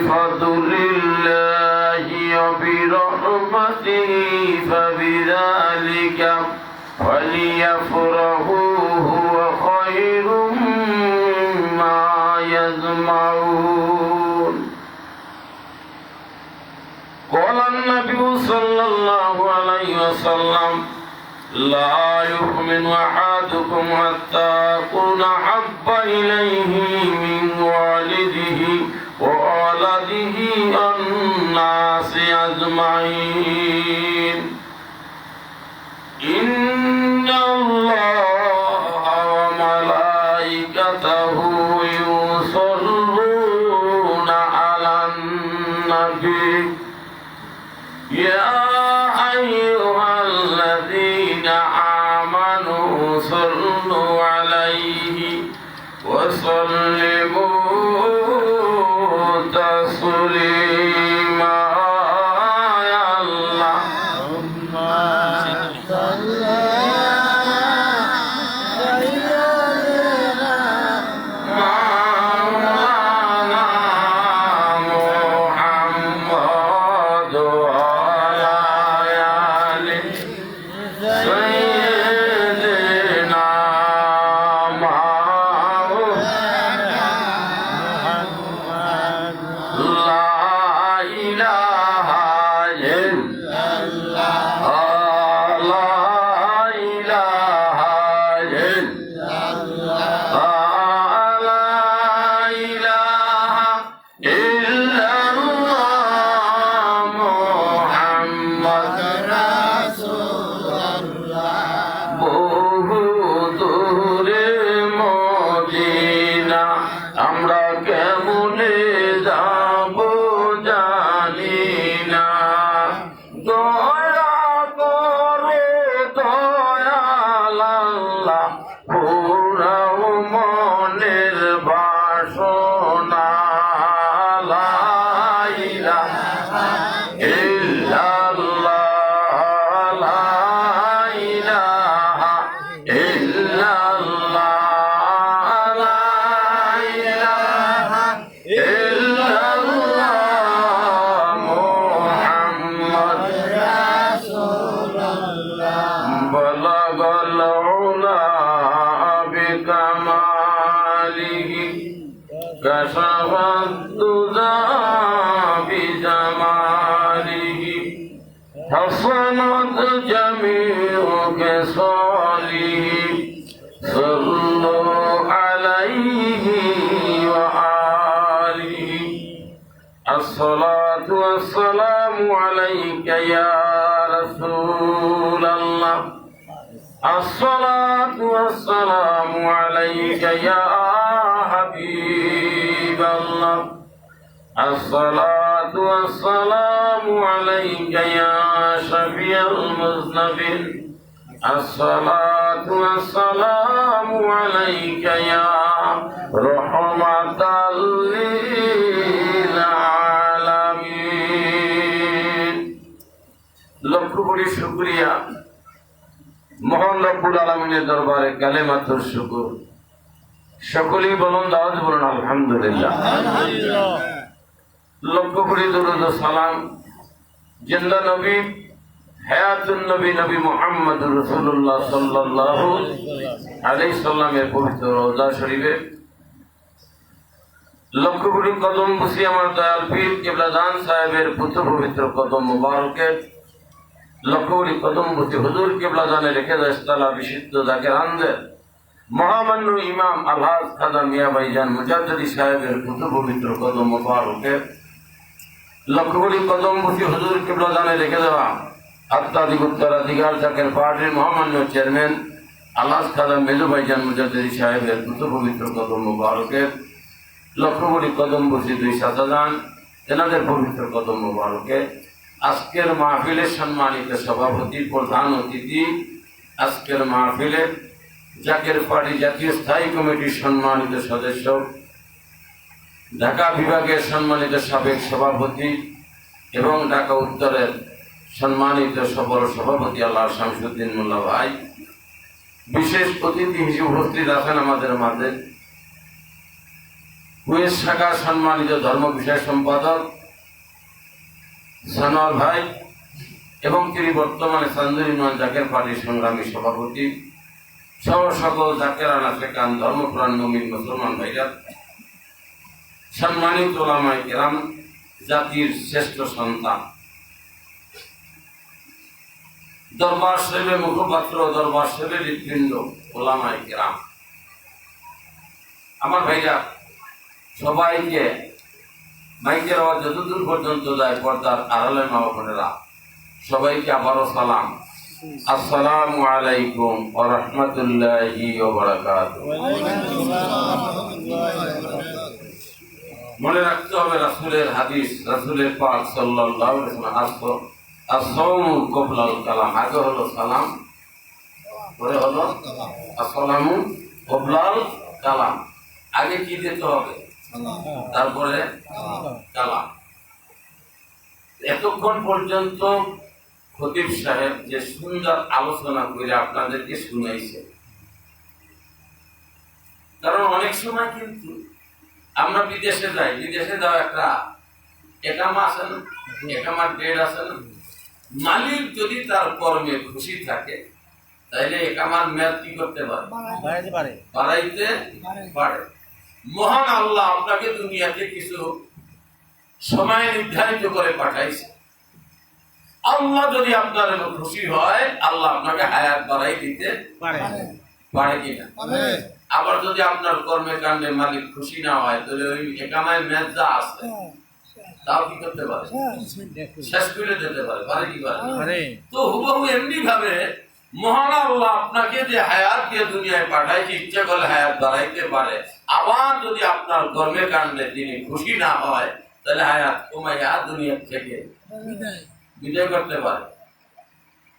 بفضل الله وبرحمته فبذلك فليفرحوا هو خير مما يجمعون. قال النبي صلى الله عليه وسلم لا يؤمن أحدكم حتى أكون أحب إليه من والده وولده والناس أجمعين. إن الله وملائكته يصلون على النبي يا أيها الذين آمنوا صلوا عليه وسلموا تسليما. يا الله كشف الدجى بجماله حصنت جميع خصاله صلوا عليه وآله. الصلاة والسلام عليك يا رسول الله. الصلاة والسلام عليك يا حبيب الله. الصلاة والسلام عليك يا شفيع المذنبين. الصلاة والسلام عليك يا رحمة للعالمين. লক্ষ কোটি শুকরিয়া মহান রব্বুল আলামিনের দরবারে কালেমাতুর শুকর। সকলেই বলুন, দাওয়াত বলুন আলহামদুলিল্লাহ। লক্ষ কোটি দরুদ ও সালাম জিন্দা নবী হায়াতুন নবী নবী মুহাম্মদুর রাসূলুল্লাহ সাল্লাল্লাহু আলাইহি সাল্লামের পবিত্র রওজা শরীফে লক্ষ কোটি কদম বসি আমার দয়াল পীর কিবলাদান সাহেবের পুত্র পবিত্র কদম মুবারকে লক্ষ কোটি কদম বসি হুজুর কিবলাদানে রেখে দেশতলা বিশুদ্ধ জাকিরানদের মহামান্য ইমাম আলহাজ খাজা মিয়া ভাইজান মুজাদ্দিদি সাহেবের পুত্র পবিত্র কদম মুবারকে লক্ষ কোটি কদম বসি হুজুর কিবলাদানে রেখে দেওয়া আত্মাধিক উত্তরাধিকার জাকের পার্টির মহামান্য চেয়ারম্যান আলহাজ খাজা মেজু ভাইজান মুজাদ্দিদি সাহেবের পুত্র পবিত্র কদম মুবারকে লক্ষ কোটি কদম বসি দুই সাজান তেনাদের পবিত্র কদম মুবারকে আজকের মাহফিলের সম্মানিত সভাপতি প্রধান অতিথি, আজকের মাহফিলের জাকের পার্টি জাতীয় স্থায়ী কমিটির সম্মানিত সদস্য, ঢাকা বিভাগের সম্মানিত সাবেক সভাপতি এবং ঢাকা উত্তরের সম্মানিত সফল সভাপতি আল্লাহ শামসুদ্দিন মোল্লা ভাই, বিশেষ অতিথি হিসেবে উপস্থিত আছেন আমাদের মাঝে কুয়েত শাখার সম্মানিত ধর্ম বিষয় সম্পাদক সানোয়ার ভাই এবং তিনি বর্তমানে চান্দুরিমান জাকের পার্টির সংগ্রামী সভাপতি সহ সকল জাকেরানা সেখান ধর্মপ্রাণ মুমিন মুসলমান ভাইরা, সম্মানিত ওলামায়ে কেরাম, জাতির শ্রেষ্ঠ সন্তান, দরবার শরীফের মুখপাত্র, দরবার শরীফের হৃৎপিণ্ড, ওলামায়ে কেরাম, আমার ভাইরা, সবাইকে মাইকের আওয়াজ যতদূর পর্যন্ত যায় পর্দার আড়ালে মা ও বোনেরা, সবাইকে আবারও সালাম। আসসালামু আলাইকুম ওয়া রাহমাতুল্লাহি ওয়া বারাকাতুহু। মনে রাখতে হবে রাসূলের হাদিস, রাসূলের পাক সাল্লাল্লাহু আলাইহি ওয়াসাল্লাম, আসসালামু ক্বাবলাল কালাম, আগে হলো সালাম, পরে হলো আসসালামু ক্বাবলাল কালাম। আগে কি দিতে হবে? তারপরে কালাম। এতক্ষণ পর্যন্ত খতিব সাহেব যে সুন্দর আলোচনা করে আপনাদেরকে শুনাইছে, কারণ অনেক সময় কিন্তু আমরা বিদেশে যাই, বিদেশে যাওয়া একটা একামা আছে না, একামার ডেট আছে না, মালিক যদি তার কর্মে খুশি থাকে তাইলে একামার মেয়াদ কি করতে পারে? বাড়াইতে পারে। মহান আল্লাহ আপনাকে দুনিয়াতে কিছু সময় নির্ধারিত করে পাঠাইছে। আল্লাহ যদি আপনার খুশি হয়, আল্লাহ আপনাকে হায়াত বাড়াই দিতে পারে কিনা? আবার যদি আপনার কর্মে কাণ্ডে মালিক খুশি না হয়, তাহলে ওই একামায় মেয়াদ যা আছে তাও কি করতে পারে? শেষ করে দিতে পারে। পারে কি পারে? তো হুবহু এমনি ভাবে মহান আল্লাহ আপনাকে যে হায়াত দিয়ে দুনিয়ায় পাঠাইছে, ইচ্ছা করলে হায়াত বাড়াইতে পারে। আবার যদি আপনার কর্মে কাণ্ডে তিনি খুশি না হয়, তাহলে হায়াত কমাইয়া দুনিয়া থেকে বিদায় করতে পারে।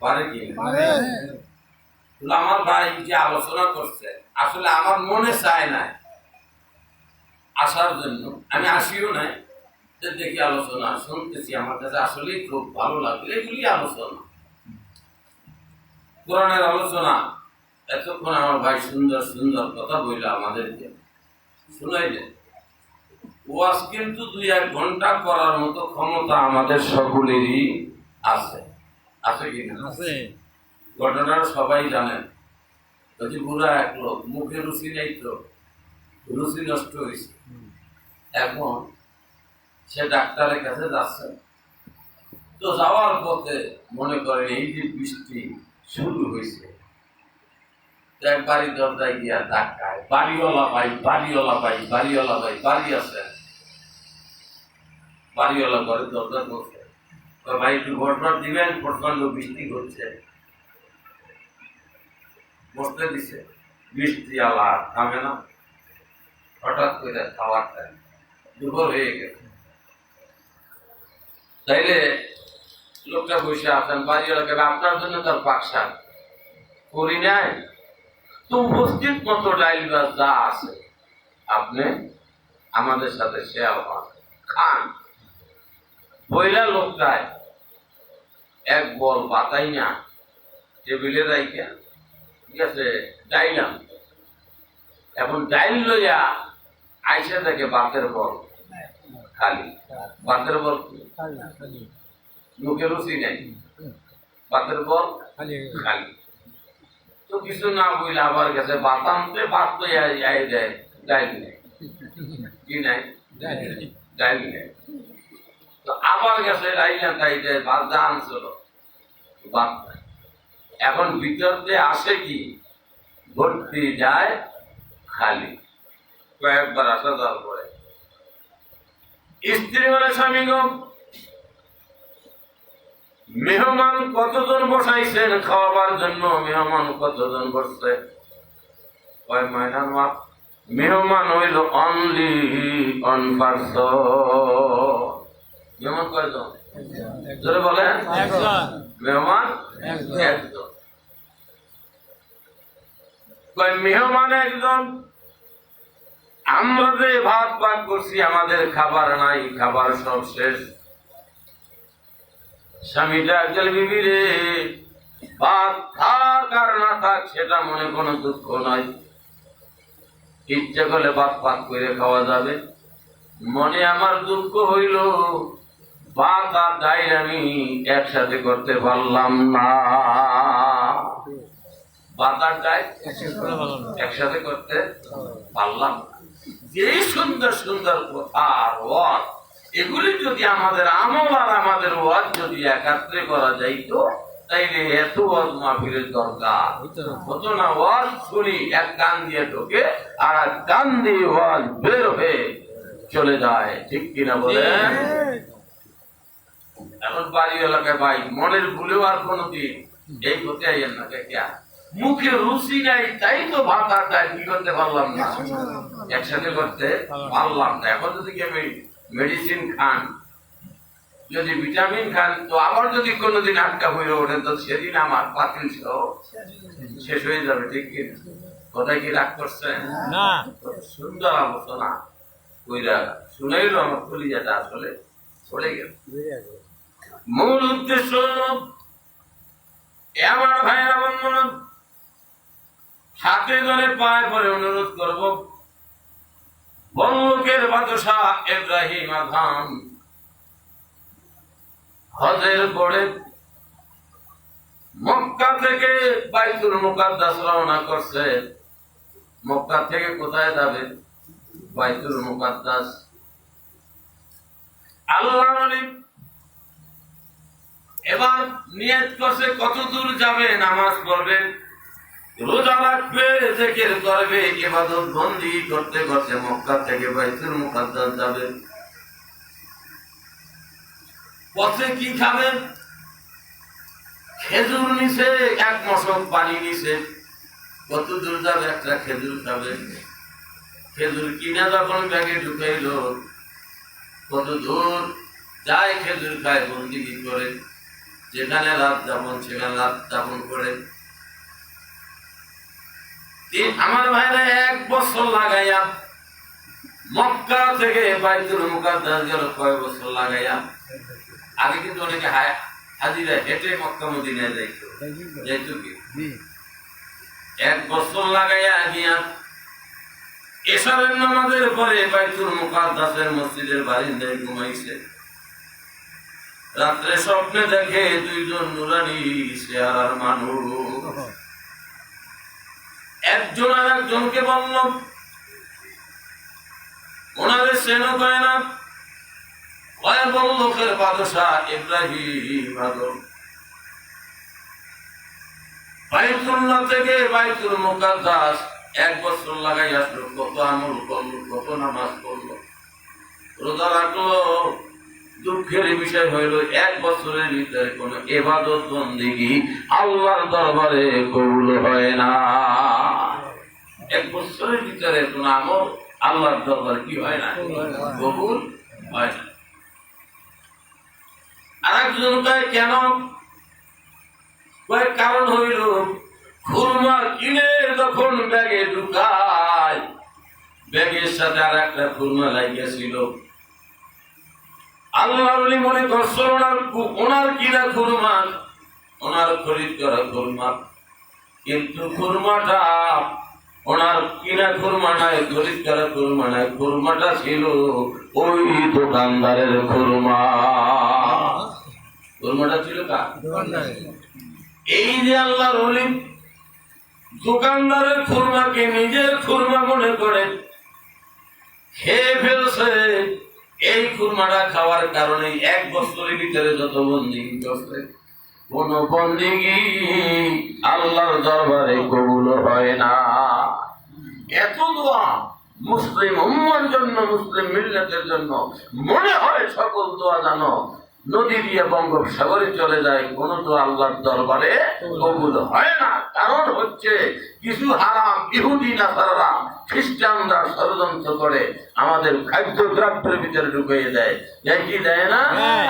পারে কি? আমার ভাই যে আলোচনা করছে, আসলে আমার মনে চায় না আসার জন্য, আমি আসিও নাই, দেখি আলোচনা শুনতেছি, আমার কাছে আসলে খুব ভালো লাগলো। এগুলি আলোচনা, কোরআনের আলোচনা। এতক্ষণ আমার ভাই সুন্দর সুন্দর কথা বললো, আমাদেরকে শুনাইলেন। ওয়াজ কিন্তু 2-1 ঘন্টা করার মতো ক্ষমতা আমাদের সকলেরই আছে। আছে কি না? ঘটনাটা সবাই জানেন। যদি বুড়া এক লোক, মুখে রুচি নেই, তো রুচি নষ্ট হয়েছে, এখন সে ডাক্তারের কাছে যাচ্ছে। তো যাওয়ার পথে মনে করেন এই যে বৃষ্টি শুরু হয়েছে, বাড়ি দরজায় গিয়া ধাক্কায়, বাড়িওয়ালা ভাই, বাড়িওয়ালা ভাই, বাড়িওয়ালা ভাই, বাড়ি আছে? বাড়িওয়ালা ঘরে দরজা করছে, ভাই একটু ঘটনা দিবেন, প্রচন্ড বৃষ্টি হচ্ছে। বসতে দিছে, বৃষ্টি আলা থামে না। হঠাৎ করে খাওয়ার টাইম, দুপুর হয়ে গেছে। তাইলে লোকটা বসে আছেন, বাড়িওয়ালাকে আপনার জন্য তার পাকশাক করি নাই, তো উপস্থিত মতো ডাইল গাছ যা আছে আপনি আমাদের সাথে শেয়ার খান। বইলা লোকটায় এক বল পাতাই না, টেবিলে রাইখা, ঠিক আছে, ডাইলাম। এখন ডাইল লইয়া আইসা থেকে বাতের বল খালি, বাতের বল মুখে রুচি নাই, বাতের বল খালি। তো কিছু না বইলে আবার গেছে বাতামতে, বাত তো দেয়, ডাইল নেই, কি নাই? ডাইল নেই। তো আবার গেছে ডাইলা খাইতে, ভাত যা আনছিল বাত নাই। এখন ভিতর দিয়ে আসে কি ভর্তি, যায় খালি। কয়েকবার আসা যাওয়ার পরে স্ত্রী বলে, স্বামী গো, মেহমান কতজন বসাইছেন খাওয়াবার জন্য? মেহমান কতজন বসছে? কয় ময়নার মাপ, মেহমান হইল অনলি 1%। মেহমান কয়জন? জোরে বলেন। মেহমান একজন। কয় মেহমান একজন, আমরা যে ভাত পাক করছি, আমাদের খাবার নাই, খাবার সব শেষ। স্বামীটা একজন, বিবি রে, ভাত থাক আর না থাক সেটা মনে কোনো দুঃখ নাই, ইচ্ছে করলে ভাত পাক করে খাওয়া যাবে, মনে আমার দুঃখ হইল, ভাত আর ডাইল আমি একসাথে করতে পারলাম না। ভাত আর ডাইল একসাথে করতে পারলাম না। যেই সুন্দর সুন্দর কথা আর ওয়াজ, এগুলি যদি আমাদের আমল আর আমাদের ওয়াজ যদি একাত্রে করা যাইতো, তাইলে এত ওয়াজ মাহফিলের দরকার হতো না। ওয়াজ শুনি এক কান দিয়ে ঢোকে আর এক কান দিয়ে ওয়াজ বের হয়ে চলে যায়, ঠিক কিনা বলেন? এখন বাড়ি এলাকায় ভাই মনের ভুলেও আর কোনোদিন এই করতে আইয়েন না। কে মুখে রুচি নাই, তাই তো ভাত আর ডাল কি করতে পারলাম না, একসাথে করতে পারলাম না। এখন যদি কেউ মেডিসিন খান, যদি ভিটামিন খান, তো আবার যদি কোনোদিন আটকা হয়ে ওঠেন, তো সেদিন আমার পাতিল শেষ হয়ে যাবে, ঠিক কি? কোথায় কি রাগ করছেন? সুন্দর আলোচনা কইরা শুনাইল, আমার কলিজাটা আসলে পড়ে গেল। মূল উদ্দেশ্য আমার ভাইয়েরা বন্ধুরা, হাতে ধরে পায়ে পরে অনুরোধ করব, বল্লকের বাদশাহ ইব্রাহিম আদম হজের পরে মক্কা থেকে বাইতুল মুকাদ্দাস রওনা করছে। মক্কা থেকে কোথায় যাবে? বাইতুল মুকাদ্দাস। আল্লাহ এবার নিয়ত করছে কত দূর যাবে, নামাজ পড়বেন, রোজা রাখবে, জিকির করবে, ইবাদত বন্দি করতে করতে মক্কা থেকে বাইতুল মুকাদ্দাস যাবে। পথে কি খাবে? খেজুর নিছে, এক মশক পানি নিছে। কত দূর যাবে? একটা খেজুর খাবে। খেজুর কিনা যখন ব্যাগে ঢুকাইল, কত দূর যায় খেজুর খায়, বন্দিগি করে, যেখানে রাত যাপন সেখানে রাত যাপন করে। আমার ভাইরা 1 বছর লাগাইয়া মক্কা থেকে বাইতুল মুকাদ্দাস গেল। কয় বছর লাগাইয়া? আগে কিন্তু অনেকে হাজিরা হেঁটে মক্কা মদিনায় যাইতো কি 1 বছর লাগাইয়া গিয়া এশারের নামাজের পরে বাইতুল মুকাদ্দাসের মসজিদের বারিন্দায় ঘুমাইছে। রাত্রে স্বপ্নে দেখে 2 জন নুরানি চেহারার মানুষ। একজন আর একজনকে বলল, ওনাদের চেনো কয় না? কয় বল্লকের বাদশাহ ইব্রাহিম আদম বাইতুল্লাহ থেকে বাইতুল মুকাদ্দাস 1 বছর লাগাই আসলো। কত আমল করলো, কত নামাজ পড়লো, রোজা রাখলো। দুঃখের বিষয় হইল 1 বছরের ভিতরে কোন ইবাদত বন্দেগী আল্লাহর দরবারে কবুল হয় না। 1 বছরের ভিতরে কোন আমল আল্লাহর দরবারে কি হয় না? কবুল হয় না। আরেকজন কয় কেন? কয় কারণ হইল খুরমা কিনে যখন ব্যাগে ঢুকায়, ব্যাগের সাথে আর একটা খুরমা লাগিয়েছিল। আল্লাহ মনে করছে ওনার কিনা খুরমা, ওনার খরিদ করা খুরমা, কিন্তু খুরমাটা ওনার কিনা খুরমা নাই, খরিদ করা খুরমা নাই, খুরমাটা ছিল ওই দোকানদারের খুরমা। খুরমাটা ছিল কার? এই যে আল্লাহর ওলি দোকানদারের খুরমাকে নিজের খুরমা মনে করে খেয়ে ফেলছে। এই খুরমাটা খাওয়ার কারণে 1 বছরের ভিতরে যত বন্দিগি করছে, কোন বন্দিগি আল্লাহর দরবারে কবুল হয় না। এত দোয়া মুসলিম উম্মার জন্য, মুসলিম মিল্লাতের জন্য মনে হয় সকল দোয়া জানো নদী দিয়ে বঙ্গোপসাগরে চলে যায়, কোন তো আল্লাহর দরবারে কবুল হয় না। কারণ হচ্ছে কিছু হারাম ইহুদি নাসারারা খ্রিস্টানরা ষড়যন্ত্র করে আমাদের খাদ্য দ্রব্যের ভিতরে ঢুকিয়ে দেয়, কি দেয় না?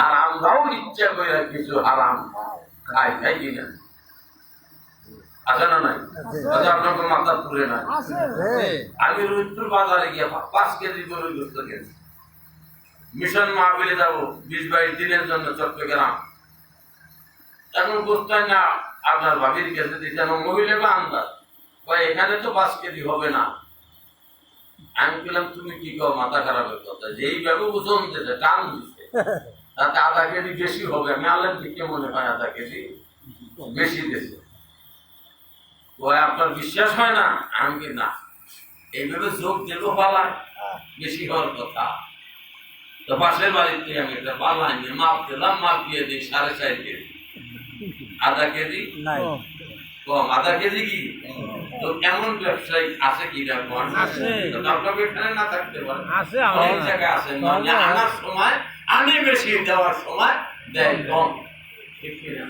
আর আমরাও ইচ্ছা করে কিছু হারাম খাই, খাই কিনা? আছে না নাই? আপনার মাথা পুরে না। আমি রুইপুর বাজারে গিয়ে 5 কেজি গরু গোস্ত গেছি। মিশন মাহবিলে যাবো 20-22 দিনের জন্য চট্টগ্রাম। এখন গোস্ত না আপনার ভাবির কাছে দিচ্ছে, মহিলা বা আন্দাজ এখানে তো 5 কেজি হবে না। আমি বললাম তুমি কি কো, মাথা খারাপের কথা, যেইভাবে ওজন দিতে টান দিচ্ছে তাতে আধা কেজি বেশি হবে। আমি আল্লাহ দিকে মনে হয় আধা কেজি বেশি দিয়েছে। ওই আপনার বিশ্বাস হয় না? আমি কি না, এইভাবে যোগ দিলেও পালা বেশি হওয়ার কথা। তো পাশের বাড়িতে আমি একটা পাল্লা নিয়ে মাপ দিলাম, মাপ দিয়ে দিই 4.5 কেজি। আধা কেজি কম, আধা কেজি কি তো এমন ব্যবসায়ী আছে কি না? আপনার এখানে না থাকতে পারে, অনেক জায়গায় আছে। মানে আনার সময় আনি বেশি, দেওয়ার সময় দেয় কম। ঠিক কিনা?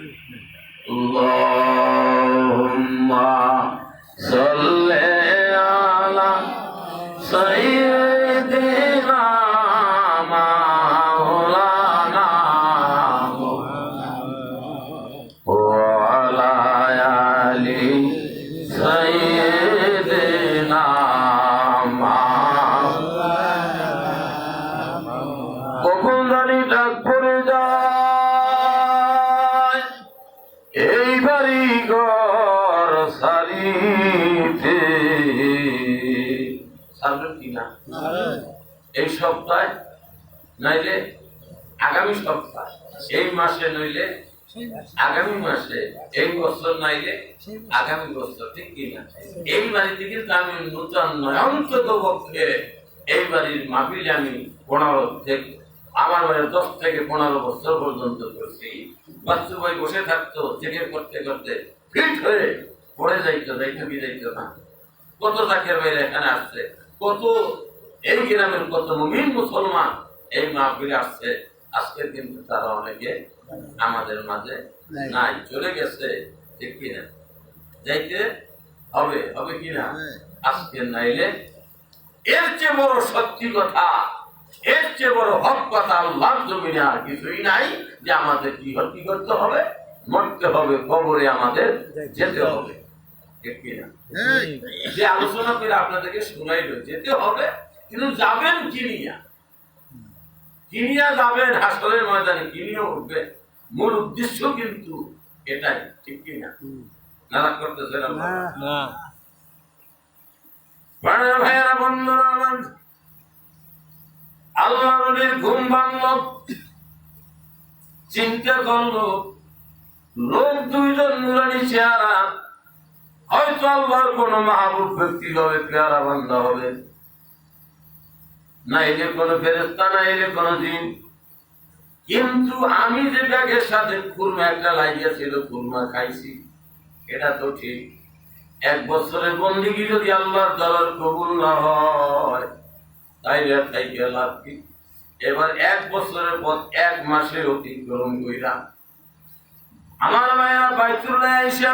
আল্লাহুম্মা সাল্লি আলা সাইয়্যিদিনা মাওলানা ওয়া আলা আলি সাইয়্যিদিনা মাওলানা। কখন জানি ডাক পড়ে যায় এই বাড়ি ঘর সারিতে, সারবেন কিনা এই সপ্তাহে, নাইলে আগামী সপ্তাহ, এই মাসে নইলে আগামী মাসে, এই বছর নাইলে আগামী বছর। ঠিক কিনা? এই বাড়ি থেকে আমি নূতন নয়, অন্তত পক্ষে এই বাড়ির মাহফিলে আমি 15 থেকে, আমার বাড়ি 10 থেকে 15 বছর পর্যন্ত করছি। বাচ্চু ভাই বসে থাকতো, থেকে করতে করতে ফিট হয়ে পড়ে যাইতো, যাইতো না। কত জাকের বাইরে এখানে আসছে, কত এই গ্রামের কত মুমিন মুসলমান এই মাহফিলে আসছে। আজকে কিন্তু তারা অনেকে আমাদের মাঝে নাই, চলে গেছে। ঠিক কিনা? যাইতে হবে, হবে কিনা? আজকে নাইলে এর চেয়ে বড় সত্যি কথা, এর চেয়ে বড় হক কথা আল্লাহর জমিনে আর কিছুই নাই। যে আমাদের কি করতে হবে, মরতে হবে, কবরে আমাদের যেতে হবে। ঠিক কিনা? যে আলোচনা করে আপনাদেরকে শোনাইল, যেতে হবে, কিন্তু যাবেন কিনিয়া যাবেন হাসরের ময়দানে, কিনিয়া উঠবে। মূল উদ্দেশ্য কিন্তু এটাই। ঠিক কিনা? নারাজ করতেছে না? ভাইয়েরা, বন্ধুরা আমার, আল্লাহ নবীর ঘুম ভাঙল, চিন্তা করলো লোক দুইজন নুরানি চেহারা, হয়তো আল্লাহর কোন মাহবুব ব্যক্তি হবে, পেয়ারা বান্দা হবে, না এলে কোন ফেরেশতা, না এলে কোন জিন। কিন্তু আমি যে ব্যাগের সাথে খুরমা একটা লাগিয়েছিল, খুরমা খাইছি, এটা তো ঠিক। 1 বছরের বন্দিগি যদি আল্লাহর দরবার কবুল না হয়, তাইলে তাই লাভ কি? এবার 1 বছরের পর 1 মাসে অতিক্রম কইরা আমার মায়েরা বাইতুল্লাহ আয়েশা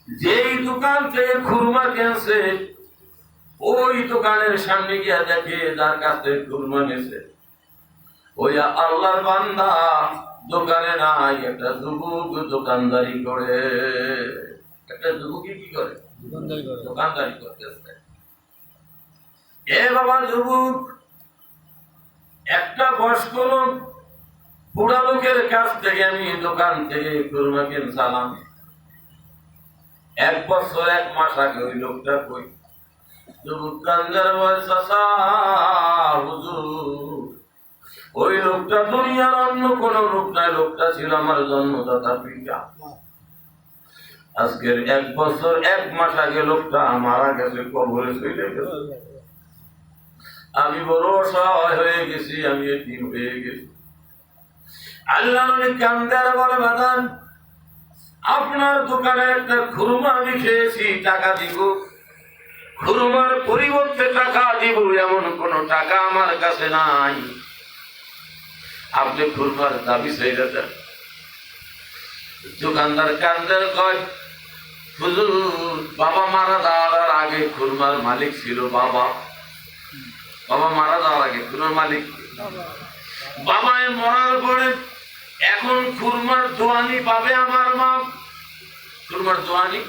যেই দোকান থেকে খুরমা কিনছে, ওই দোকানের সামনে গিয়া দেখে যার কাছে খুরমা নিয়েছে ওই আল্লাহর বান্দা দোকানে নাই। একটা যুবক দোকানদারি করে, একটা যুবকই কি করে? দোকানদারি করতেছে। এ বাবা যুবক, একটা বয়স্ক লোক, বুড়া লোকের কাছ থেকে আমি দোকান থেকে খুরমা কিনছিলাম। 1 বছর 1 মাস আগে ওই লোকটা কই? যুবক কান্দার বয়স, চাচা হুজুর, ওই লোকটা দুনিয়ার অন্য কোন লোক নাই, লোকটা ছিল আমার জন্মদাতা পিতা। আজকের 1 বছর 1 মাস আগে লোকটা মারা গেছে, কবরে চলে গেছে। আমি বড় অসহায় হয়ে গেছি, আমি এতিম হয়ে গেছি। আল্লাহ কান্দার বলে, বাদান আপনার দোকানে একটা খুরমা আমি খেয়েছি, টাকা দিব, খুরমার পরিবর্তে টাকা দিব, এমন কোন টাকা আমার কাছে নাই, আপনি খুরমার দাবি চাইলে দেন। দোকানদার কান্দার কয়, হুজুর বাবা মারা যাওয়ার আগে খুরমার মালিক ছিল বাবা, বাবা মারা যাওয়ার আগে খুরমার মালিক, বাবা মরার পরে এখন খুরমার দোয়ানি পাবে আমার মা, খুরমার দোয়ানি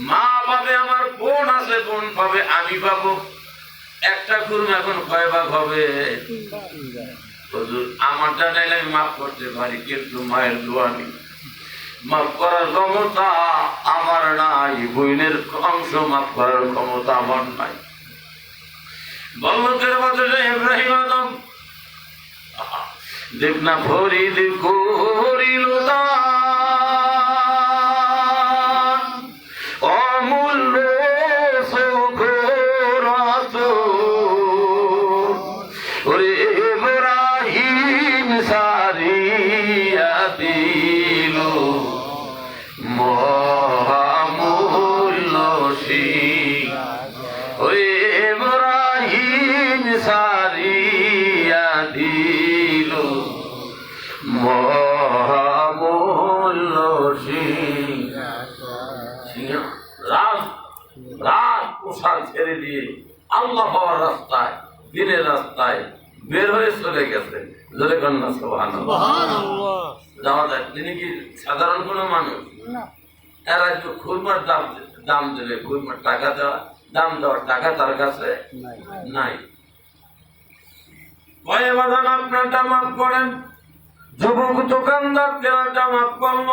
মা পাবে, আমার বোন আছে বোন পাবে, আমি পাবো। একটা খুরমা এখন কয় ভাগ হবে? হুজুর আমারটা নাইলে আমি মাফ করতে পারি, কিন্তু মায়ের দোয়ানি মাফ করার ক্ষমতা আমার নাই, বোনের অংশ মাফ করার ক্ষমতা আমার নাই। বল্লতের বাদশা ইব্রাহিম আদম দেখ না ফরিদ করিল দান, অমূল্য সুখরাত ওরে ইব্রাহিম সারিয়া দিল মহামূল্য শিখ, ওরে ইব্রাহিম সারিয়া দিল মহামূল্য শিখ। রাত রাত পোশাক ছেড়ে দিয়ে আল্লাহ পাওয়ার রাস্তায়, দিনের রাস্তায় বের হয়ে চলে গেছে। জোরে কন্যা সুবহানাল্লাহ। যাওয়া যায়। তিনি কি সাধারণ কোনো মানুষ? এরা একটু খুরমার দাম দেবে, খুরমার টাকা দেওয়া, দাম দেওয়ার টাকা তার কাছে নাই। ভয়ে বাঁধান আপনারটা মাফ করেন। যুবক দোকানদার কেনাটা মাফ করল।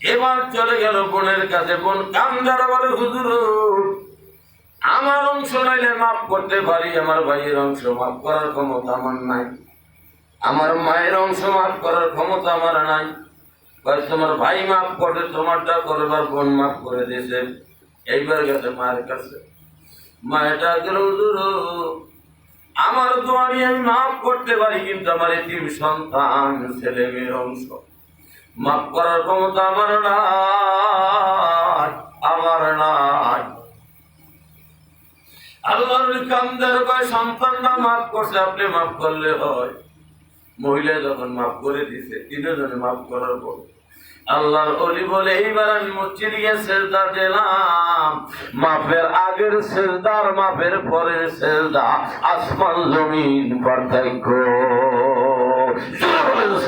এবার চলে গেল বোনের কাছে। বোন কান্দারা বলে, হুজুর আমার অংশ নাইলে মাফ করতে পারি, আমার ভাইয়ের অংশ মাফ করার ক্ষমতা আমার নাই, আমার মায়ের অংশ মাফ করার ক্ষমতা আমার নাই। তোমার ভাই মাফ করে, তোমারটা করবার বোন মাফ করে দিয়েছে। এইবার গেছে মায়ের কাছে। মায়েটা গেল, হুজুর আমার দোয়ারি আমি মাফ করতে পারি, কিন্তু আমার এতিম সন্তান ছেলে মেয়ের অংশ মাফ করার ক্ষমতা আমার নাই, আমার নাই। আল্লাহর কান্দার কয় সন্তানটা মাফ করছে, আপনি মাফ করলে হয়। মহিলা যখন মাফ করে দিছে, তিনজনে মাফ করার পর আল্লাহর ওলি বলে, এইবার আমি মসজিদে গিয়ে সেজদা দিলাম। মাফের আগের সেজদার মাফের পরের সেজদা আসমান জমিন পার্থক্য।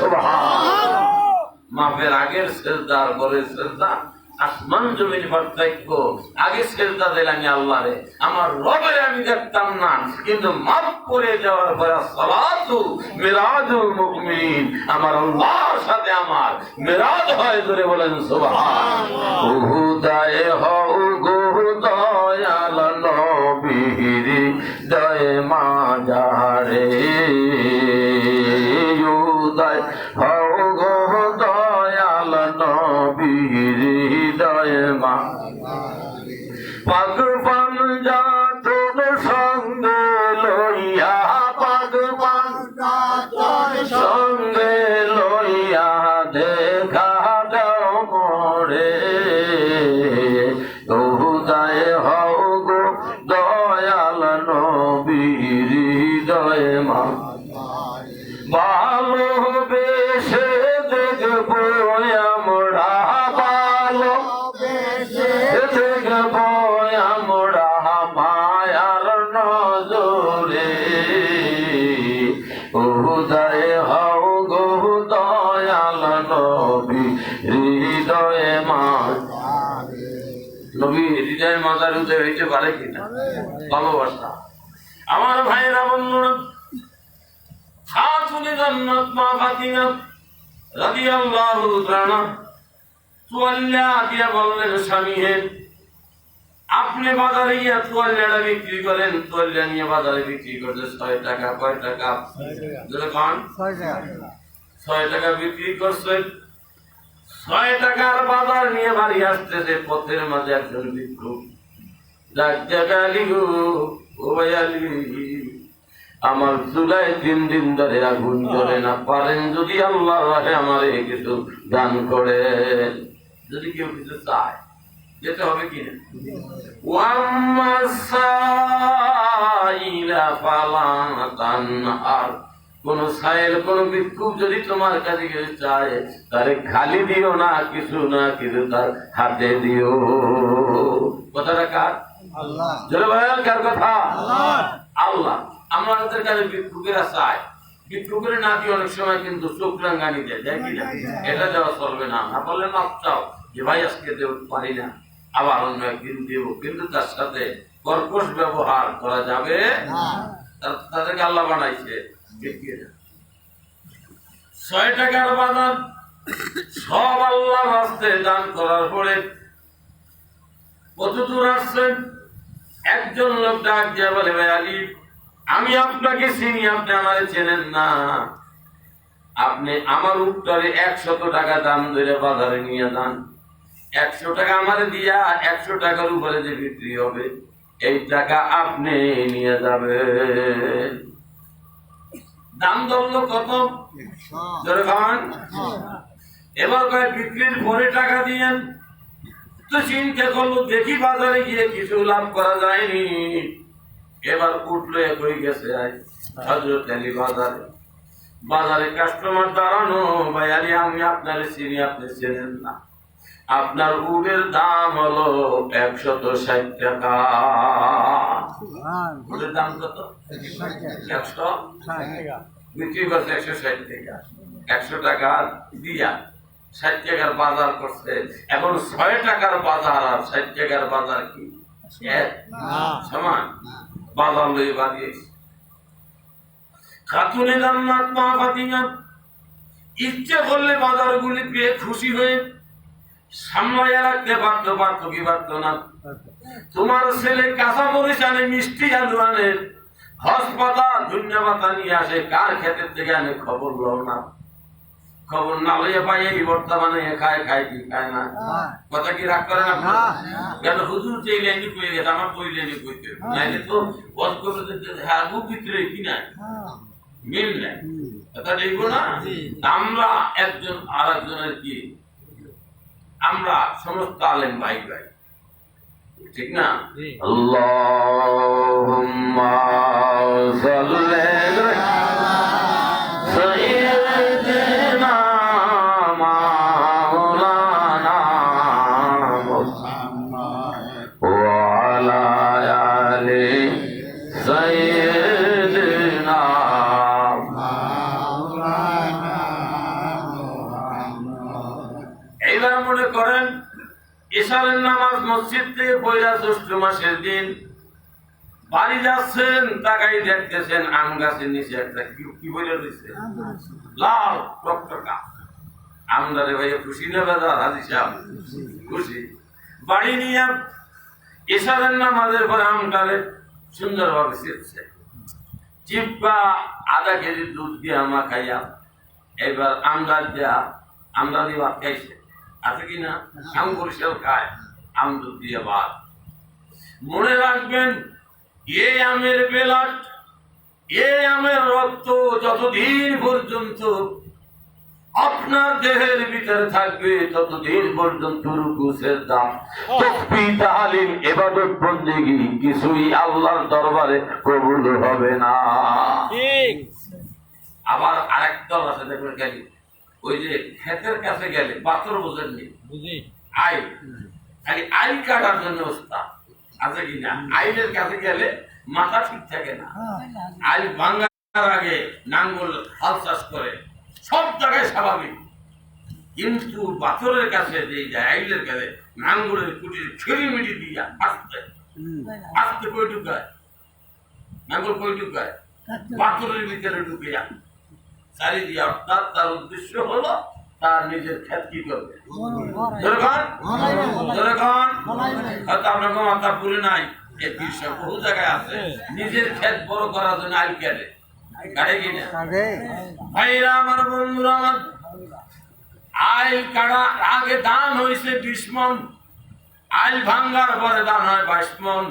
সুবহানাল্লাহ। মাফের আগের সেজদা আর পরের সেজদা আসমান জমিন পার্থক্য। আগে সেজদা দিলাম আল্লাহরে, আমার রবের আমি দেখতাম না, কিন্তু মাফ করে দেওয়ার পরে সালাতু মিরাজুল মুমিন, আমার আল্লাহর সাথে আমার মিরাজ হয়। ধরে বলেন সুবহানাল্লাহ। উহুদায়ে হও গো দয়াল নবীর দয়ে মাজারে, উহুদায়ে হও গো দয়াল নবীর দয়ে মা পাগবান জাতন সঙ্গে লইয়া, পাগবান সঙ্গে লইয়া দেখা দাও মোরে, উহুদায়ে হও গো দয়াল নবীর দয়ে মা ভালোবেসে দেখবো আমরা, ভালোবেসে দেখবো আমরা মায়ার নজরে, উহুদায়ে হও গো দয়াল নবী হৃদয়ে মা। নবী হৃদয়ে মাতার উদয় হইতে পারে কিনা? ভালোবাসা। আমার ভাইয়েরা বন্ধুরা, খাতুনে জান্নাত মা ফাতিমা রাদিয়াল্লাহু তাআলা তোয়াল্লা দিয়া বললেন, স্বামী হে, আপনি বাজারে গিয়ে তোয়াল্লাটা বিক্রি করেন। তোয়াল্লা নিয়ে বাজারে বিক্রি করতে 6 টাকা। কয় টাকা? 6 টাকা বিক্রি করছেন। 6 টাকার বাজার নিয়ে বাড়ি আসতেছে। পথের মাঝে একজন ভিক্ষুক ডাক জাগালি গো, ও ভাই আলী, আমার চুলায় 3 দিন ধরে আগুন জ্বলে না, পারেন যদি আল্লাহ রাহে আমারে কিছু দান করে। যদি কেউ কিছু চায় যেতে হবে কিনা? আর কোন সাইল, কোন ভিক্ষুক যদি তোমার কাছে কেউ চায়, তারে খালি দিও না, কিছু না কিছু তার হাতে দিও। কথাটা কার? আল্লাহ। জোরে বলেন, কার কথা? আল্লাহ। আমাদের কাছে ভিক্ষুকেরা চায়, ভিক্ষুকের না দিয়ে অনেক সময় কিন্তু চোখ রাঙ্গানি দেয় কিনা? এটা দেওয়া চলবে না। না বললে মাপ চাও যে ভাই আজকে দেব পারি না, আবার অন্য একদিন দেব, কিন্তু তার সাথে কর্কশ ব্যবহার করা যাবে না। তাদেরকে আল্লাহ বানাইছে 6 টাকার বাজার সব আল্লাহ রাস্তে দান করার পরে কত দূর আসছেন? একজন লোক ডাক দিয়া বলে, ভাই আলী, আমি আপনাকে চিনি, আপনি আমারে চেনেন না। আপনি আমার উত্তরে 100 টাকা দাম ধরে বাজারে নিয়ে যান, 100 টাকা আমারে দিয়া 100 টাকার উপরে যে বিক্রি হবে এই টাকা আপনি নিয়ে যাবেন। দাম ধরলো কত? ধরে খান। এবার কয় বিক্রির পরে টাকা দিয়েন। তো চিন্তা করলো দেখি বাজারে গিয়ে কিছু লাভ করা যায়নি। এবার উঠলো হয়ে গেছে হযরত আলী বাজারে। বাজারে কাস্টমার দাঁড়ানো, ভাই আলী আমি আপনার চিনি, আপনি চেনেন না। আপনার উটের দাম হলো 160 টাকা। উটের দাম কত? 100 বিক্রি করছে 160 টাকা। 100 টাকা দিয়া 60 টাকার বাজার করছে। এখন 6 টাকার বাজার আর 60 টাকার বাজার কি সমান? বাজার লই বাদিয়েছে। খাতুনে জান্নাত মা ফাতিমা ইচ্ছে করলে বাজারগুলি পেয়ে খুশি হয়ে সামলাইয়া রাখতে পারতো কি পারতো না? তোমার ছেলে কাঁচা মরিচ আনে, মিষ্টি আলু আনে, হসপাতাল ধন্যবাদ নিয়ে আসে, কার ক্ষেতের থেকে আনে খবর লও না। খবর না লইয়া পাই এই বর্তমানে খায় কি খায় না। কথা কি রাগ করে না? কেন হুজুর যে লাইনে কই গেছে আমার কই লাইনে কইতে নাইলে তো বল করে দিতে হাগু ভিতরে কি না মিল না। কথা দেখবো না আমরা একজন আর একজনের কি, আমরা সমস্ত আলেম ভাই ভাই, ঠিক না? আল্লাহুম্মা সাল্লি সাইয়্যিদিনা মাওলানা মুহাম্মদ ওয়া আলা আলি সাইয়্যিদিনা মাওলানা মুহাম্মদ। এইবার মনে করেন ইশারের নামাজ মসজিদ থেকে পয়লা জ্যৈষ্ঠ মাসের দিন বাড়ি যাচ্ছেন, তাকাই দেখতেছেন আম গাছের নিচে একটা কি বলে রয়েছে, লাল টকটকা আমদারে ভাইয়া খুশি না বাজার? হাজি সাহেব খুশি। বাড়ি নিয়ে ইশারের নামাজের পরে আমটারে সুন্দরভাবে ছেড়ছে, চিপা আধা কেজি দুধ দিয়ে আমা খাইয়া এবার আমদার দেয়া আমদানি ভাত খাইছে, আছে কিনা? আম পরিষ্কার খায়, আম দুধ দিয়ে ভাত। মনে রাখবেন এই আমের বেলাট, এই আমের রক্ত যতদিন পর্যন্ত আপনার দেহের ভিতরে থাকবে ততদিন পর্যন্ত রুকু সিজদা তাসবিহ তাহলিল ইবাদত বন্দেগী কিছুই আল্লাহর দরবারে কবুল হবে না। ঠিক। আবার আরেকটা আছে দেখবেন খালি ওই যে ক্ষেতের কাছে গেলে পাথর বোঝেননি, বুঝি আই খালি আই কাটার জন্য ওস্তাদ আছে কিনা? আইলের কাছে গেলে মাথা ঠিক থাকে না, আইল ভাঙার আগে নাঙ্গল হাল চাষ করে, সব জায়গায় স্বাভাবিক। কিন্তু পাথরের কাছে যে যায় আইলের কাছে নাঙ্গলের কুটির ছিড়িমিড়ি দিয়া আসতে আসতে কই ঢুকায়, নাঙ্গল কই ঢুকায়? পাথরের ভিতরে ঢুকে যায় চারি দিয়ে। অর্থাৎ তার উদ্দেশ্য হলো তার নিজের ক্ষেত কি করবে, হয়তো আপনার মাথা পুরে নাই, এই বিষয় বহু জায়গায় আছে, নিজের ক্ষেত বড় করার জন্য আইল কেটে কাটে কিনা? ভাইরা আমার, বন্ধুরা আমার, আইল কাটা আগে দান হয়েছে 20 মণ, আইল ভাঙ্গার পরে দান হয় 22 মণ।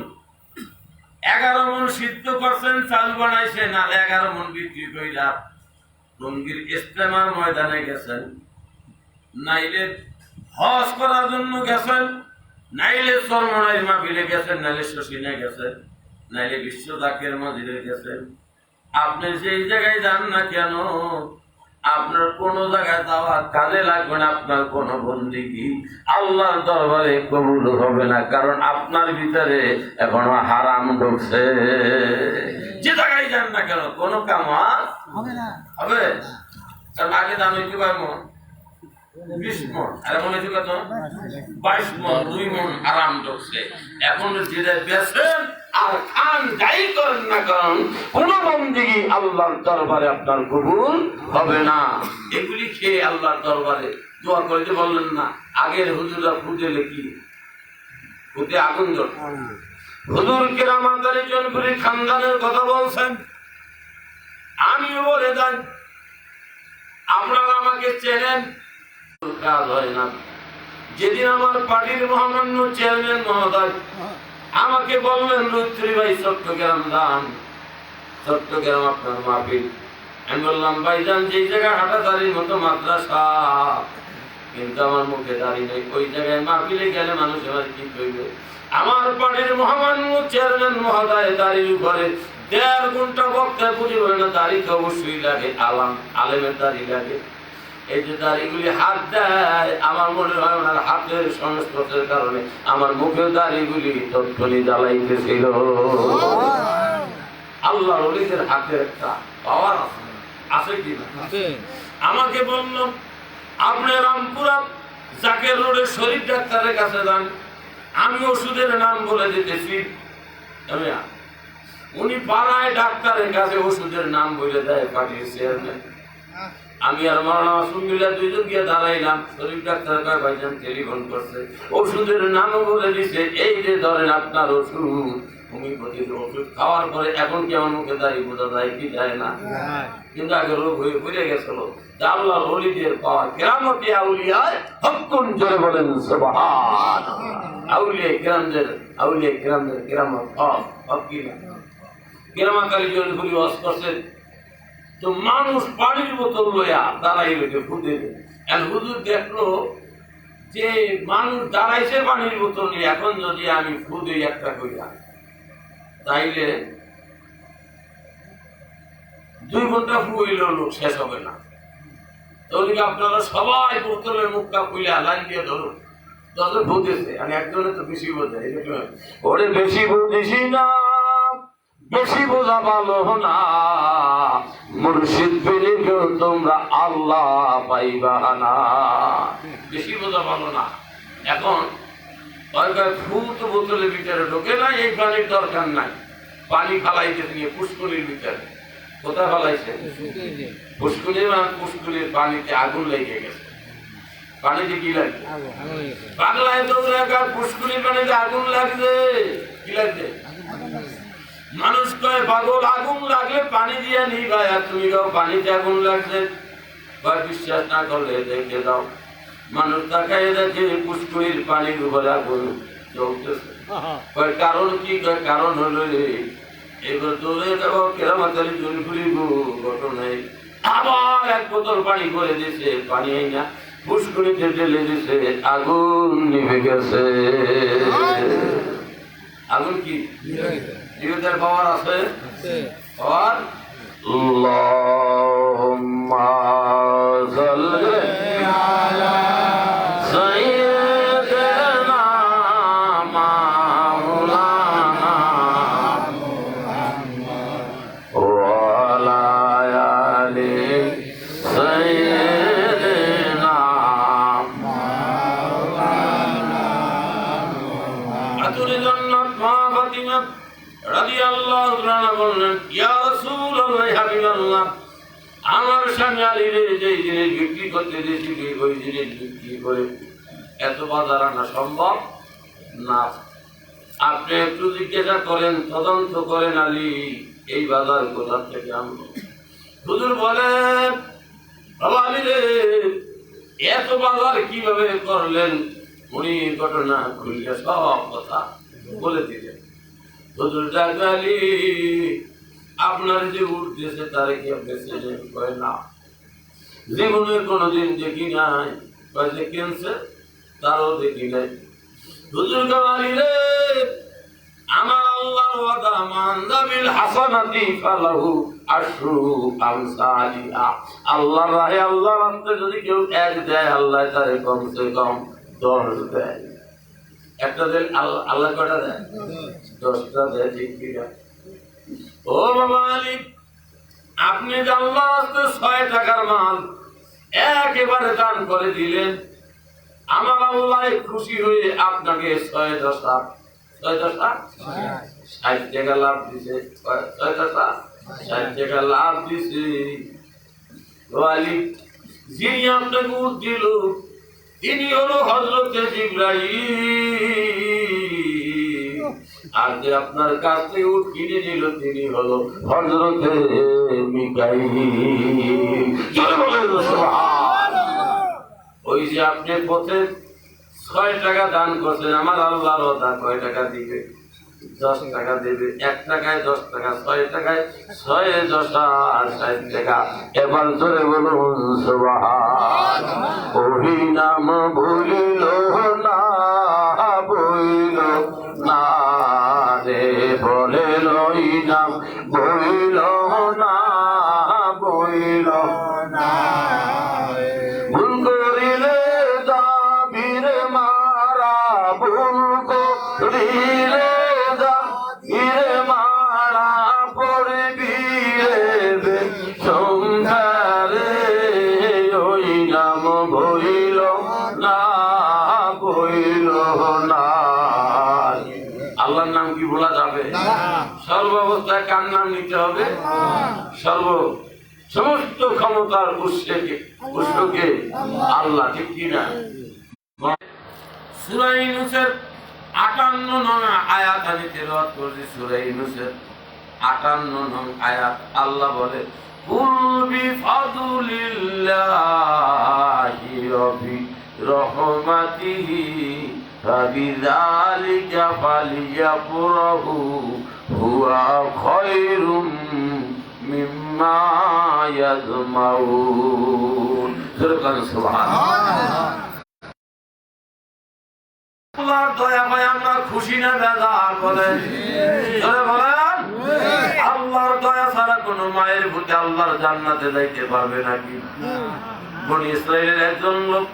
11 মণ সিদ্ধ করছেন, চাল বানাইছেন, আর 11 মণ বিক্রি কইরা টঙ্গীর ইস্তেমার ময়দানে গেছেন, নাইলে হজ করার জন্য গেছেন, নাইলে চরমনাইর মাহফিলে গেছেন, নাইলে শশিনে গেছেন, নাইলে বিশ্ব জাকের মসজিদে গেছেন। আপনি যেই জায়গায় যান না কেন আপনার কোন জায়গায় যাওয়া কাজে লাগবে না, আপনার কোন বন্দেগী আল্লাহর দরবারে কবুল হবে না, কারণ আপনার ভিতরে এখনো হারাম ঢুকছে। যে জায়গায় যান না কেন কোন কাম হবে না, হবে। কারণ আগে দাম হইতে পারবো 20 মণ, আর মনে হচ্ছে কত? 22 মণ, 2 মণ আরাম ঢুকছে। এখন যেটা বেছেন আর খান যাই করেন না কারণ কোন বন্দেগী আল্লাহর দরবারে আপনার কবুল হবে না। এগুলি খেয়ে আল্লাহর দরবারে দোয়া করতে বললেন না? আগের হুজুরা ফুটেলে কি ফুটে আগুন জ্বল, হুজুর কেরামত আলী জনপুরি খানদানের কথা বলছেন, আমিও বলে যাই আপনারা আমাকে চেনেন, কাজ হয় না। যেদিন আমার পার্টির মহামান্য চেয়ারম্যান মহোদয় আমাকে বললেন লুৎফুরি ভাই চট্টগ্রাম যান, চট্টগ্রাম আপনার মাহফিল। আমি বললাম ভাইজান যেই জায়গায় হাঁটাতারির মতো মাদ্রাসা, কিন্তু আমার মুখে দাঁড়িয়ে নেই, ওই জায়গায় মাহফিলে গেলে মানুষ আমার কি করবে? আমার পার্টির মহামান্য চেয়ারম্যান মহোদয় দাঁড়িয়ে উপরে 1.5 ঘন্টা বক্তায় বুঝি বলে না, দাড়ি তো অবশ্যই লাগে, আলেমের দাড়ি লাগে। এই যে দাড়িগুলি হাত দেয়, আমার মনে হয় ওনার হাতের সংস্পর্শের কারণে আমার মুখের দাড়িগুলি তৎক্ষণি জ্বালাইতেছিল। আল্লাহ ওলিদের হাতের একটা পাওয়ার আছে কি না? আমাকে বলল আপনি রামপুরা জাকের রোডের শরীফ ডাক্তারের কাছে যান, আমি ওষুধের নাম বলে দিতেছি। উনি পাড়ায় ডাক্তারের কাছে ওষুধের নাম বলে দেয়, পার্টির চেয়ারম্যান। আমি আর মাওলানা মাসুমুল্লাহ দুইজন গিয়ে দাঁড়াইলাম, শরীফ ডাক্তার কয় ভাইজান টেলিফোন করছে, ওষুধের নামও বলে দিছে, এই যে ধরেন আপনার ওষুধ। হোমিওপ্যাথির ওষুধ খাওয়ার পরে এখন কি আমার মুখে দাঁড়িয়ে বোঝা যায় কি যায় না? কিন্তু আগে রোগ হয়ে পড়ে গেছিল। আল্লাহ ওলিদের পাওয়ার কেরামতি আউলিয়ায় হকুন জোরে বলেন সুবহানাল্লাহ। আউলিয়া কিরামদের কেরামত হক কি না? কেরামত আলী জনপুরি ওয়াজ করছে, তো মানুষ পানির বোতল লইয়া দাঁড়াইবে ফুটে। হুজুর দেখলো যে মানুষ দাঁড়াইছে পানির বোতল নিয়ে, এখন যদি আমি ফুদে একটা কইরা তাইলে 2 ঘন্টা ফুইলেও লোক শেষ হবে না। তাহলে আপনারা সবাই বোতলের মুখটা খুলে লাইন দিয়ে ধরুন, যত ফুটেছে। আমি একজনে তো বেশি বোঝে, ওরে বেশি বুঝিস না, বেশি বোঝা ভালো না, মুর্শিদ পেলে তোমরা আল্লাহ পাইবা না। বেশি বোঝা ভালো না। এখন ফুট বোতলের ভিতরে ঢোকে না, এই পানির দরকার নাই। পানি ফালাইতে নিয়ে পুষ্করির ভিতরে, কোথায় ফালাইছে? পুষ্করির পানিতে আগুন লেগে গেছে। পানিতে কি লাগছে? বাংলায় পুষ্করির পানিতে আগুন লাগছে। কি লাগছে? মানুষ কয় পাগল, আগুন লাগলে পানি দিয়ে নিবাই, আর তুমি কাউ পানিতে আগুন লাগছে। বিশ্বাস না করলে দেখে দাও, মানুষ তাকায় দেখে পুষ্করির পানির উপরে আগুন জ্বলতেছে। কারণ কি? কারণ হলো এবার দৌড়ে যাবো কেরামত আলী জনপুরি ঘটনায় আবার 1 বোতল পানি করে দিয়েছে, পানি এই না পুষ্করিতে ঢেলে দিয়েছে, আগুন নিভে গেছে। আগুন কি জীবিতের পাওয়ার আছে? আর আল্লাহুম্মা সাল্লি আলা সাইয়্যিদিনা মাওলানা ওয়া আলা আলি সাইয়্যিদিনা মাওলানা। আতুল জান্নাত মা ফাতিমা রাদিয়াল্লাহু তাআলা বললেন, ইয়া রাসূলুল্লাহ হাবিবাল্লাহ, আমার স্বামী আলী রে যেই জিনিস বিক্রি করতে দিয়েছি ওই জিনিস বিক্রি করে এত বাজার আনা সম্ভব না। আপনি একটু জিজ্ঞাসা করেন, তদন্ত করেন, আলী এই বাজার কোথা থেকে আনলো? হুজুর বলেন, বাবা আলী রে এত বাজার কিভাবে করলেন? উনি ঘটনা খুলে সব কথা বলে দিলেন। হুজুর আলী আপনার যে উঠতেছে তারে কি আপনি চেনেন? কয় না, জীবনের কোনোদিন দেখি নাই। কয় যে ক্যান্সার, তারও দেখি নাই। হুজুর আলী রে আমার আল্লাহর ওয়াদা, মান যাবিল হাসানাতি ফালাহু আশরু আমসালিহা। আল্লাহর রাহে, আল্লাহর রাস্তায় যদি কেউ 1 দেয়, আল্লাহ তারে কমসে কম 10 দেয়। একটা দিন আল্লাহ কটা দেয়? 10টা দেয়। ঠিক কিনা? ও বাবা আলী, আপনি যে আল্লাহর রাস্তায় 6 টাকার মাল একেবারে দান করে দিলেন, আমার আল্লাহ খুশি হয়ে আপনাকে 6 দশা 60 টাকা লাভ দিছে। 6 দশা 60 টাকা লাভ দিছে। ও আলী, যিনি আপনাকে উঠ দিল তিনি হলো হযরতে জিবরাইল। আর যে আপনার কাছ থেকে উট কিনে নিল তিনি হলো হযরতে মিকাইল। ওই যে আপনি পথে 6 টাকা দান করছেন, আমার আল্লাহর ওটা কয় টাকা দিবে? 10 টাকা দেবে। 1 টাকায় 10 টাকা, 6 টাকায় 6 10 আর 60 টাকা। এবার ধরে বলুন সুবহান। ওই নাম ভুলিল না, বইল না রে, বলে ওই নাম বইল না, বইল না। ভুল করিলে দাবির মারা, ভুল করিলে দাবির মারা, পড়বি রে সংসারে, ওই নাম বইল না, বইল না। আল্লাহর নাম কি ভোলা যাবে? সর্বাবস্থায় কার নাম নিতে হবে? সমস্ত ক্ষমতার উৎসকে আল্লাহ, ঠিক কিনা? সূরা ইউনূসের ৫৮ নং আয়াত আমি তেলাওয়াত করছি। সূরা ইউনূসের ৫৮ নং আয়াত আল্লাহ বলে, কুল বিফাদলিল্লাহি ওয়া বিরহমাতিহি ফাবিযালিকা ফালিয়াফরাহু হুয়া খায়রুম মিম্মা ইয়াজমাউন। সুবহানাল্লাহ। আল্লাহর দয়া পায় আমরা খুশি না বেজার? বলেন, বলেন। আল্লাহর দয়া ছাড়া কোন মায়ের প্রতি আল্লাহর জান্নাতে যাইতে পারবে নাকি? বনি ইসরাইলের একজন লোক,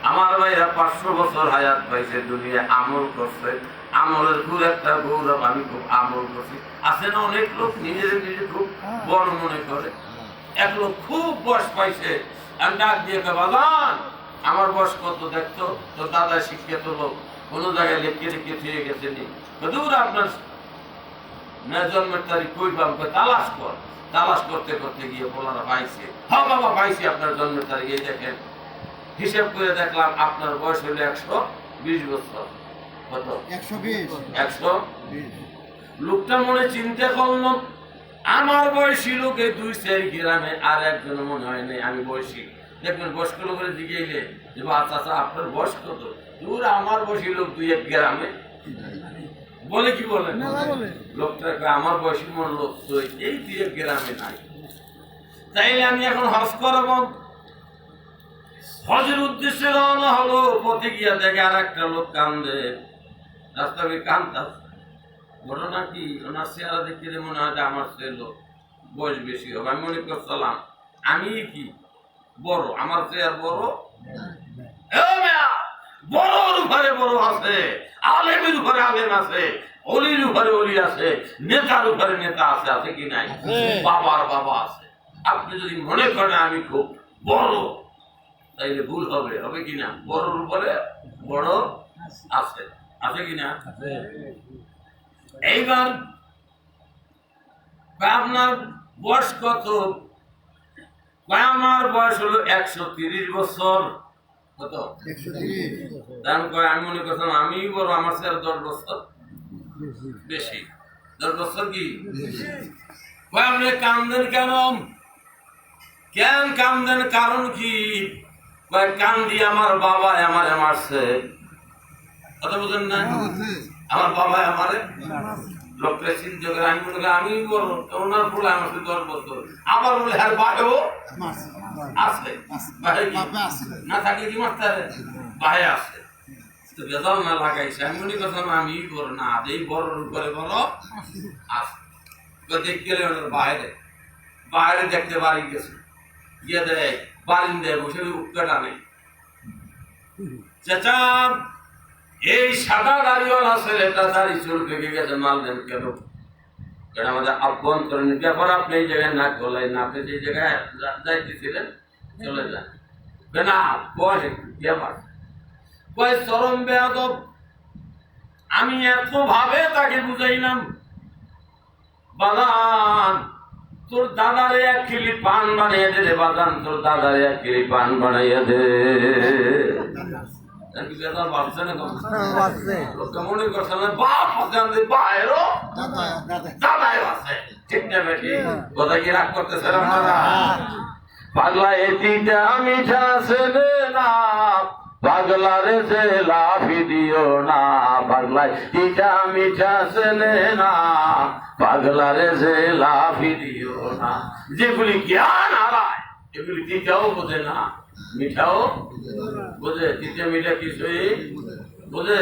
আমার ভাইরা 500 বছর হায়াত পাইছে, দুনিয়ায় আমল করছে। আমলের খুব একটা গৌরব, আমি খুব আমল করছি। আছে না অনেক লোক নিজে খুব বড় মনে করে। এক লোক খুব বয়স পাইছে, আমি ডাক দিয়ে বাবান আমার বয়স কত দেখতো? তো দাদা শিক্ষিত লোক, কোনো জায়গায় লিখে লিখে থেকে গেছে নি। দূর আপনার জন্মের তারিখ কই পাবো? তালাশ কর। তালাশ করতে করতে গিয়ে বলার পাইছে। হ্যাঁ বাবা পাইছি আপনার জন্মের তারিখ, এই দেখেন। হিসেব করে দেখলাম আপনার বয়স হইল 120 বছর। কত? 120। লোকটা মনে চিন্তা করলো, আমার বয়সী লোকে 2-4 গ্রামে, আর একজন মনে হয় নাই আমি বয়সী। দেখবেন বয়স্ক লোকের দিকে এলে যে আচ্ছা আপনার বয়স কত? দূর আমার বয়সী লোক 2-1 গ্রামে বলে। কি বলে লোকটা? আমার বয়সী মন লোক তো এই 2-1 গ্রামে নাই। তাইলে আমি এখন হজ করব। হজের উদ্দেশ্যে রওনা হলো। পথে গিয়া দেখে আর একটা লোক কান্দে, রাস্তায় কান্দাস। ঘটনা কি? ওনার চেহারা দেখে মনে হয় যে আমার সে লোক বয়স বেশি হবে। আমি মনে করছিলাম আমি কি বড়, আমার চেয়ার বড়? বড়র উপরে বড় আছে, আলেমের উপরে আলেম আছে, অলির উপরে অলি আছে, নেতার উপরে নেতা আছে। আছে কি নাই? বাবার বাবা আছে। আপনি যদি মনে করেন আমি খুব বড়, তাইলে ভুল হবে। হবে কিনা? বড়র উপরে বড় আছে। আছে কিনা? এইবার আপনার বয়স কত? আমার বয়স হলো 130 বছর। কত? 130। আমি মনে করতাম আমি বড়, আমার চেয়ে 10 বছর বেশি। 10 বছর কি? আপনি কান্দেন কেন? কান্দেন কারণ কি? কান্দি আমার বাবা আমারে মারছে। কথা বুঝেন না? আমার বাবা আমারে লোকটা চিন্তা করে, আমি মনে করি আমি বড়, ওনার বলে আমার 10 বছর। আবার বলে আর ভাইও আছে, না থাকলে কি মারতে হবে? ভাই আছে। তো বেজাল না লাগাইছে। আমি মনে করতাম আমি বড় না, এই বড়র উপরে বড় আছে। দেখতে গেলে ওনার বাইরে বাইরে দেখতে বাড়ি গেছে, গিয়ে দেয় বারিন্দায় বসে উঠতে টানে। চাচা এই সাদা দাড়িওয়ালা ছেলেটা দাড়ি চুল পেকে গেছে, মাল দেন কেন? কারণ আমাদের আভ্যন্তরীণ ব্যাপার। আপনি এই জায়গায় না চলেন না, আপনি যে জায়গায় যাইতেছিলেন চলে যান না। বয়স একটু ব্যাপার, বয়স চরম বেয়াদব। আমি এত ভাবে তাকে বুঝাইলাম, বাদান তোর দাদারে 1 কিলি পান বানিয়ে দে রে বাদান, তোর দাদারে 1 কিলি পান বানাইয়া দে। নাকি বেতাল বাড়ছে না লোকটা মনে করছে না বাপ আছে বাইরও দাদাই আছে ঠিক না বেটি কথা কি রাগ করতেছে আপনারা পাগলা এটিটা মিঠা ছেলে না পাগলা রে যে লাফি দিও না পাগলা এটিটা মিঠা ছেলে না পাগলা রে যে লাফি দিও না যেগুলি জ্ঞান হারায় এগুলি তিতাও বোঝে না মিঠাও বোঝে তিতা মিঠা কিছুই বোঝে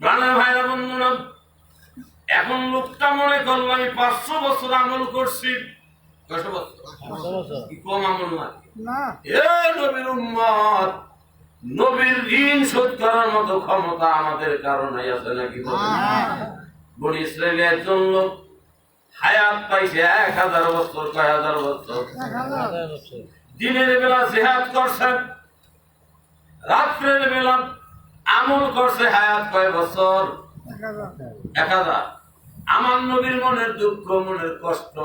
প্রাণের ভাইরা বন্ধুরা এখন লোকটা মনে করলো আমি 500 বছর আমল করছি কম আমল না নবীর উম্মত নবীর ঋণ শোধ করার মতো ক্ষমতা আমাদের কারণে আছে নাকি বনি ইসরায়েলের একজন লোক হায়াত পাইছে 1000 বছর কয় হাজার বছর দিনের বেলা জিহাদ করছে রাত্রের বেলা আমল করছে হায়াত কয় বছর 1000 আমার নবীর মনের দুঃখ মনের কষ্ট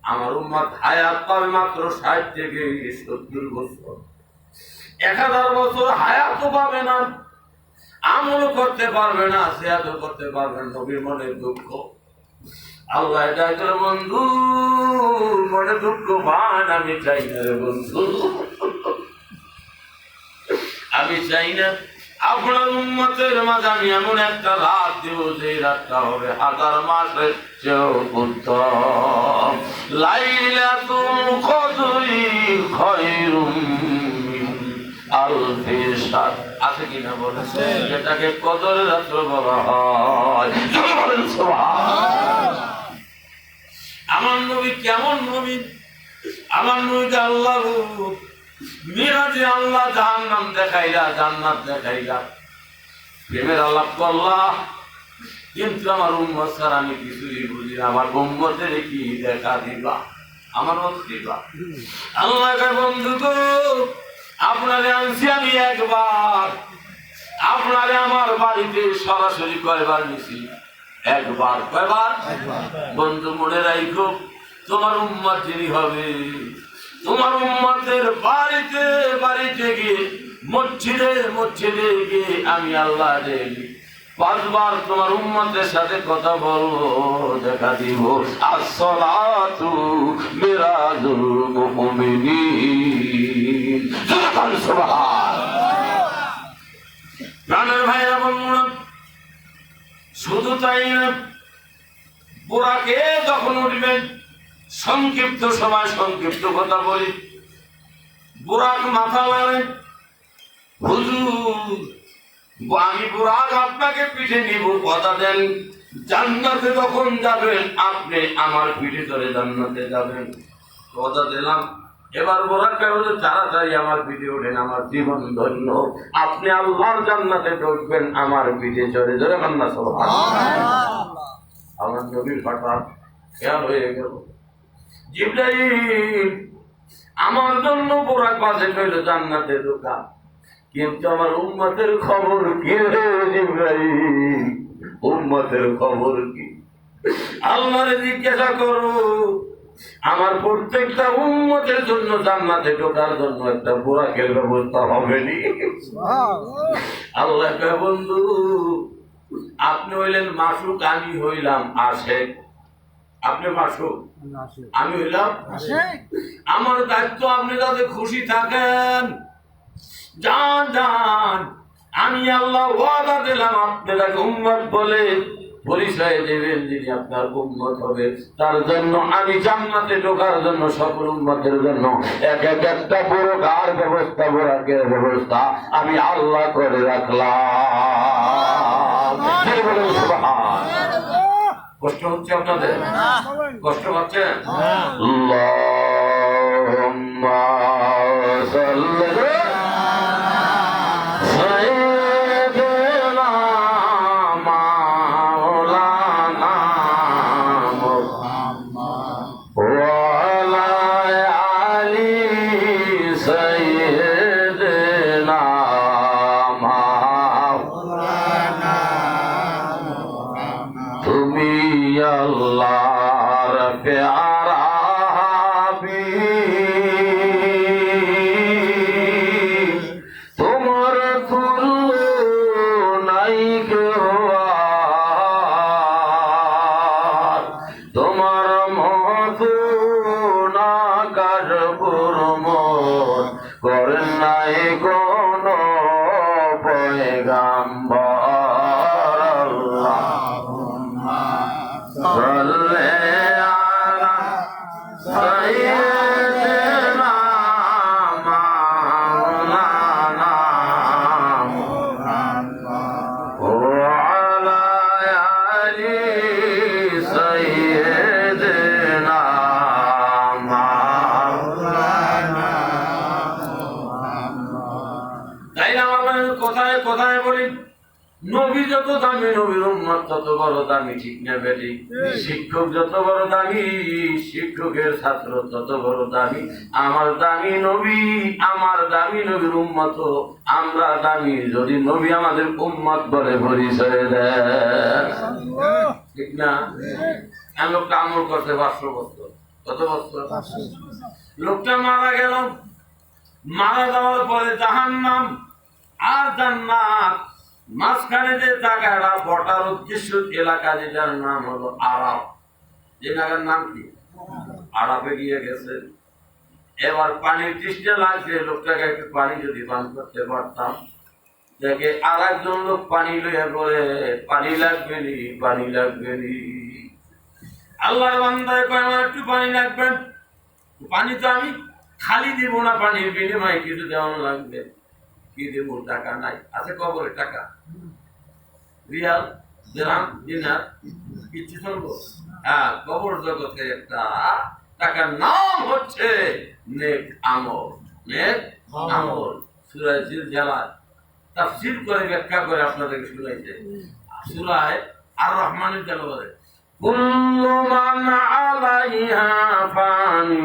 আমার উম্মত হায়াত পাবে মাত্র 60 থেকে 70 বছর 1000 বছর হায়াতও পাবে না আমল করতে পারবে না জিহাদ করতে পারবে না নবীর মনের দুঃখ আল্লাহ ডাকল বন্ধু মনে দুঃখ মান আমি চাই না রে বন্ধু আমি চাই না আপনার উম্মতের মাঝে আমি এমন একটা রাত দেব যে রাতটা হবে 1000 মাসের চেয়েও উত্তম লাইলাতুল কদরি খায়রুম মিন আলফি শাহর আছে কিনা বলেছে যেটাকে কদরের রাত বলা হয় সুবহানাল্লাহ আমার নবী কেমন নবী আমার নবীকে আল্লাহ মিরাজে আল্লাহ জাহান্নাম দেখাইলা জান্নাত দেখাইলা প্রেমের আলাপ করলা কিন্তু আমার উম্মত ছাড়া আমি কিছুই বুঝি না আমার উম্মতের কি দেখা দিবা আমার মত দিবা আল্লাহ বন্ধু গো আপনারে আনছি আমি একবার আপনারে আমার বাড়িতে সরাসরি কয়বার নিছি একবার কয়বার বন্ধু মনে রাখো তোমার উম্মত যিনি হবে তোমার উম্মতের বাড়িতে বাড়িতে গিয়ে মসজিদে গিয়ে আমি আল্লাহ দেখি 5 বার তোমার উম্মতের সাথে কথা বলবো দেখা দিব আসসালাতু মিরাজুল মুমিনিন সুবহানাল্লাহ প্রাণের ভাইরা বন্ধুরা শুধু তাই না বুরাকে যখন উঠবেন সংক্ষিপ্ত সময় সংক্ষিপ্ত কথা বলি বুরাক মাথা মারে হুজুর আমি বুরাক আপনাকে পিঠে নিব কথা দেন জান্নাতে যখন যাবেন আপনি আমার পিঠে ধরে জান্নাতে যাবেন কথা দিলাম এবার বুরাক বলে তাড়াতাড়ি আমার পিঠে ওঠেন আমার জীবন ধন্য আপনি আল্লাহর জান্নাতে ঢুকবেন আমার পিঠে চড়ে ধরে কান্না সুবহানাল্লাহ আমার নবীর হঠাৎ খেয়াল হয়ে গেল জিবরাইল আমার জন্য বুরাক পাশে পেল জান্নাতে ঢোকা কিন্তু আমার উম্মতের খবর কি রে জিবরাইল উম্মতের খবর কি আল্লাহরে জিজ্ঞাসা করো আমার প্রত্যেকটা উম্মতের জন্য জান্নাতে ঢোকার জন্য একটা বুরাকের ব্যবস্থা হবে নি আল্লাহ কয় বন্ধু আপনি হইলেন মাসুক আমি হইলাম আশেক আপনি মাসুক আমি হইলাম আমার দায়িত্ব আপনি যাতে খুশি থাকেন যান যান আমি আল্লাহ ওয়াদা দিলাম আপনি তাকে উম্মত বলে পরিচয় দেবেন যিনি আপনার উম্মত হবে তার জন্য আমি জান্নাতে ঢোকার জন্য সকল উম্মতের জন্য এক একটা বুরাকের ব্যবস্থা বুরাকের ব্যবস্থা আমি আল্লাহ করে রাখলাম কষ্ট হচ্ছে আপনাদের কষ্ট হচ্ছে আল্লাহুম্মা সাল্লি अल्लाह प्यारा নাই কোনো পয়গাম্বর আল্লাহুম্মা সাল্লি আলা সাইয়্যিদিনা মাওলানা ওয়া আলা আলি সাইয়্যিদিনা মাওলানা। তাই না আমরা কোথায় কোথায় বলি নবী যত দামি নবীর উম্মত তত বড় দামি, ঠিক না বেটি? শিক্ষক যত বড় দামি শিক্ষকের ছাত্র তত বড় দামি। আমার দামি নবী, আমার দামি নবীর উম্মত, আমরা দামি যদি নবী আমাদের উম্মত বলে পরিচয় দেয়, ঠিক না? লোকটা আমল করতে 500 বছর, কত বছর? লোকটা মারা গেল, মারা যাওয়ার পরে জাহান্নাম আর জান্নাত মাঝখানে যে জায়গাটা বটার উদ্দেশ্য এলাকা, যেটার নাম হলো আরাফ। যে জায়গার নাম কি? আরাফে গিয়ে গেছে। এবার পানির তৃষ্ণা লাগছে, লোকটাকে একটু পানি যদি পান করতে পারতাম, দেখে আর একজন লোক পানি লইয়া করে, পানি লাগবে নি, পানি লাগবে নি। আল্লাহর বান্দায় কয় আমার একটু পানি লাগবে। পানি তো আমি খালি দিব না, পানির বিনিময়ে কিছু দেওয়া লাগবে। কি দেব? টাকা নাই। আছে কবরে টাকা, রিয়াল, দিরহাম, দিনার, কিছু চলবো? হ্যাঁ, কবর জগতে একটা টাকার নাম হচ্ছে নেক আমল। নেক আমল সূরা জিলজালাল তাফসীর করে ব্যাখ্যা করে আপনাদেরকে শুনাইছে। সূরায় আর রহমানের তেলাওয়াতে কুল্লু মান আলাইহা ফানি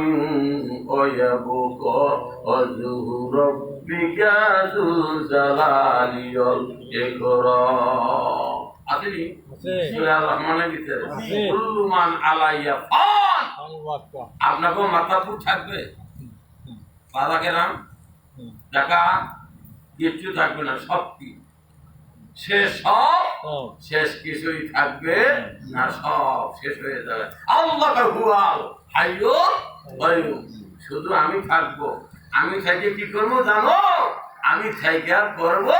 ওয়া ইয়াবকা ওয়াজহু রাব্বিকা যুল জালালি ওয়াল ইকরাম। আসেনি? সূরা আর রহমানের ভিতরে কুল্লু মান আলাইহা ফান। আপনাকে মাথাপুর থাকবে, পালাকে নাম টাকা কিছু থাকবে না, সব কি শেষ? সব শেষ, কিছুই থাকবে না, সব শেষ হয়ে যাবে। আল্লাহ হুয়াল হাইয়ুল কাইয়ুম। শুধু আমি থাকবো। আমি থেকে কি করবো জানো? আমি থেকে করবো,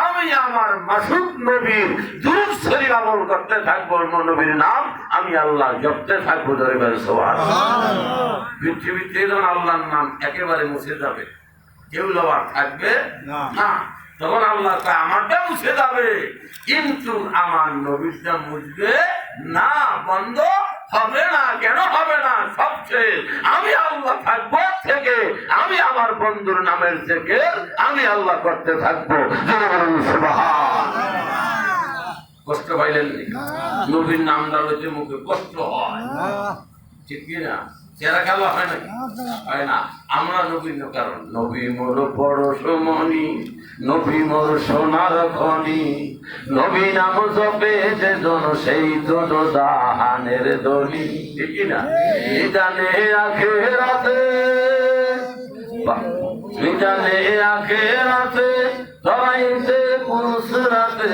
আমি আমার মাসুক নবীর দুরূদ শরীফ আমল করতে থাকবো। নবীর নাম আমি আল্লাহ জপতে থাকবো। দরবার সুবহানাল্লাহ। পৃথিবীতে যখন আল্লাহর নাম একেবারে মুছে যাবে, কেউ লওয়ার থাকবে না। তখন আল্লাহ আমারটা মুছে যাবে, কিন্তু আমার নবীরটা মুছবে না, বন্ধ হবে না। কেন হবে না? সবচেয়ে আমি আল্লাহ থাকবো থেকে, আমি আমার বন্ধুর নামের থেকে আমি আল্লাহ করতে থাকবো। কষ্ট পাইলেন? নবীর নামটা রয়েছে মুখে, কষ্ট হয়, ঠিক কিনা? চেরা খেলা হয় নাকি? হয় না। আমরা নবীর কারণ নবী মোর পরশমণি, নবী মোর সোনার খনি, নবী নাম জপে যে জন সেই জন জাহানের ধনী, ঠিক না? জানে আখেরাতে, জানে আখেরাতে ধরাইতে পুরুষরাতে,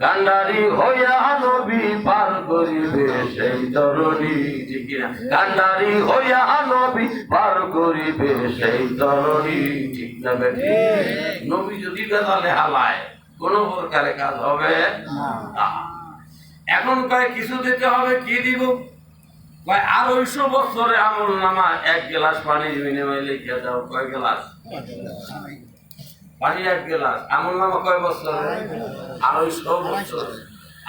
কান্ডারি হইয়া নবী পার করিবে সেই তরণী, ঠিক না? কান্ডারি হইয়া নবী পার করিবে সেই তরণী, ঠিক না বেটি? নবী যদি গালে হালায় কোন প্রকারে কাজ হবে না। এখন কয় কিছু দিতে হবে, কি দিব? কয় 250 বছরে আমল নামা 1 গ্লাস পানির বিনিময়ে লিখে দাও। কয় গ্লাস পানি? 1 গ্লাস। আমল নামা কয় বছরে? 250 বছর।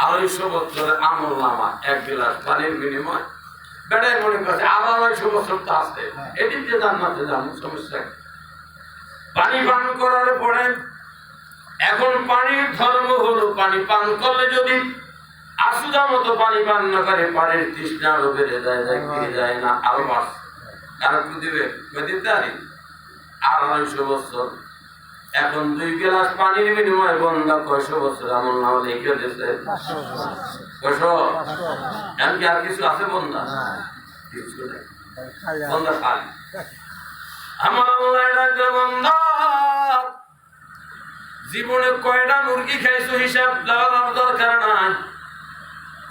250 বছরে আমল নামা 1 গ্লাস পানির বিনিময়। বেড়াই মনে করছে আর 250 বছর তো আছে, এদিন যে জান্নাতে যাবো, সমস্যা। পানি পান করার পরে এখন পানির ধর্ম হলো, পানি পান করলে যদি আসুদা মতো পানি পান না করে, পানির তৃষ্ণা আরো বেড়ে যায়, যায় না, আরো বাড়ছে। কারণ কি দিবে? দিতে পারি। 250 বছর। এখন 2 গ্লাস পানির বিনিময়ে বন্ধা 500 বছর আমল নামা লিখে দিয়েছে। 500। এখন কি আর কিছু আছে বন্ধা? কিছু নেই, বন্ধা খালি। আমার আল্লাহ বন্ধা, জীবনে কয়টা মুরগি খাইছো হিসাব দেওয়ার দরকার নাই।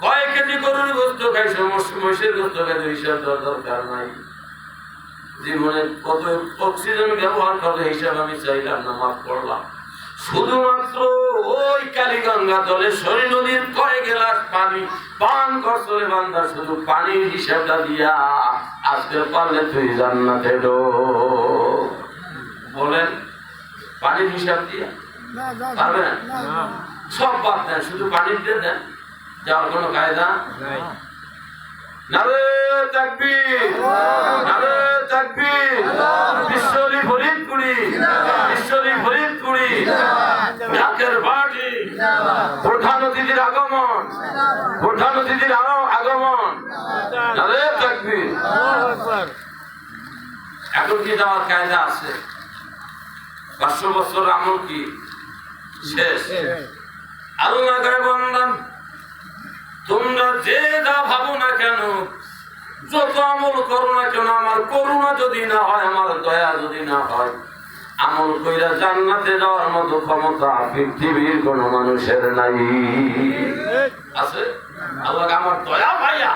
কয় কেজি গরুর গোস্ত খাইছো, মহিষের গোস্ত খাইছো, হিসাব দেওয়ার দরকার নাই। জীবনে কত অক্সিজেন ব্যবহার করে হিসাব আমি চাইলাম না, মাফ করলাম। শুধুমাত্র ওই কালীগঙ্গা জলেশ্বরী নদীর কয়েক গ্লাস পানি পান করছে বান্দা, শুধু পানির হিসাবটা দিয়া আজকে পারলে তুই জান্নাতে ঢোক। বলেন পানির হিসাব দিয়া পারবেন? সব বাদ দেন, শুধু পানির দিয়ে দেন, যাওয়ার কোনো কায়দা নাই। নারে তাকবীর, নারে তাকবীর, বিশ্বরী ফরিদপুরি, বিশ্বরী ফরিদপুরি, ঢাকের বাড়ি, প্রধান অতিথির আগমন, প্রধান অতিথির আগমন, নারে তাকবীর। এখন কি যাওয়ার কায়দা আছে? 500 বছর আমল কি শেষ? আল্লাহ করে বললাম তোমরা যে যা ভাবো না কেন, যত আমল করো না কেন, আমার করুণা যদি না হয়, আমার দয়া যদি না হয়, আমল কইরা জান্নাতে যাওয়ার মতো ক্ষমতা পৃথিবীর কোন মানুষের নাই। আছে? আল্লাহ আমার দয়া ভাইয়া,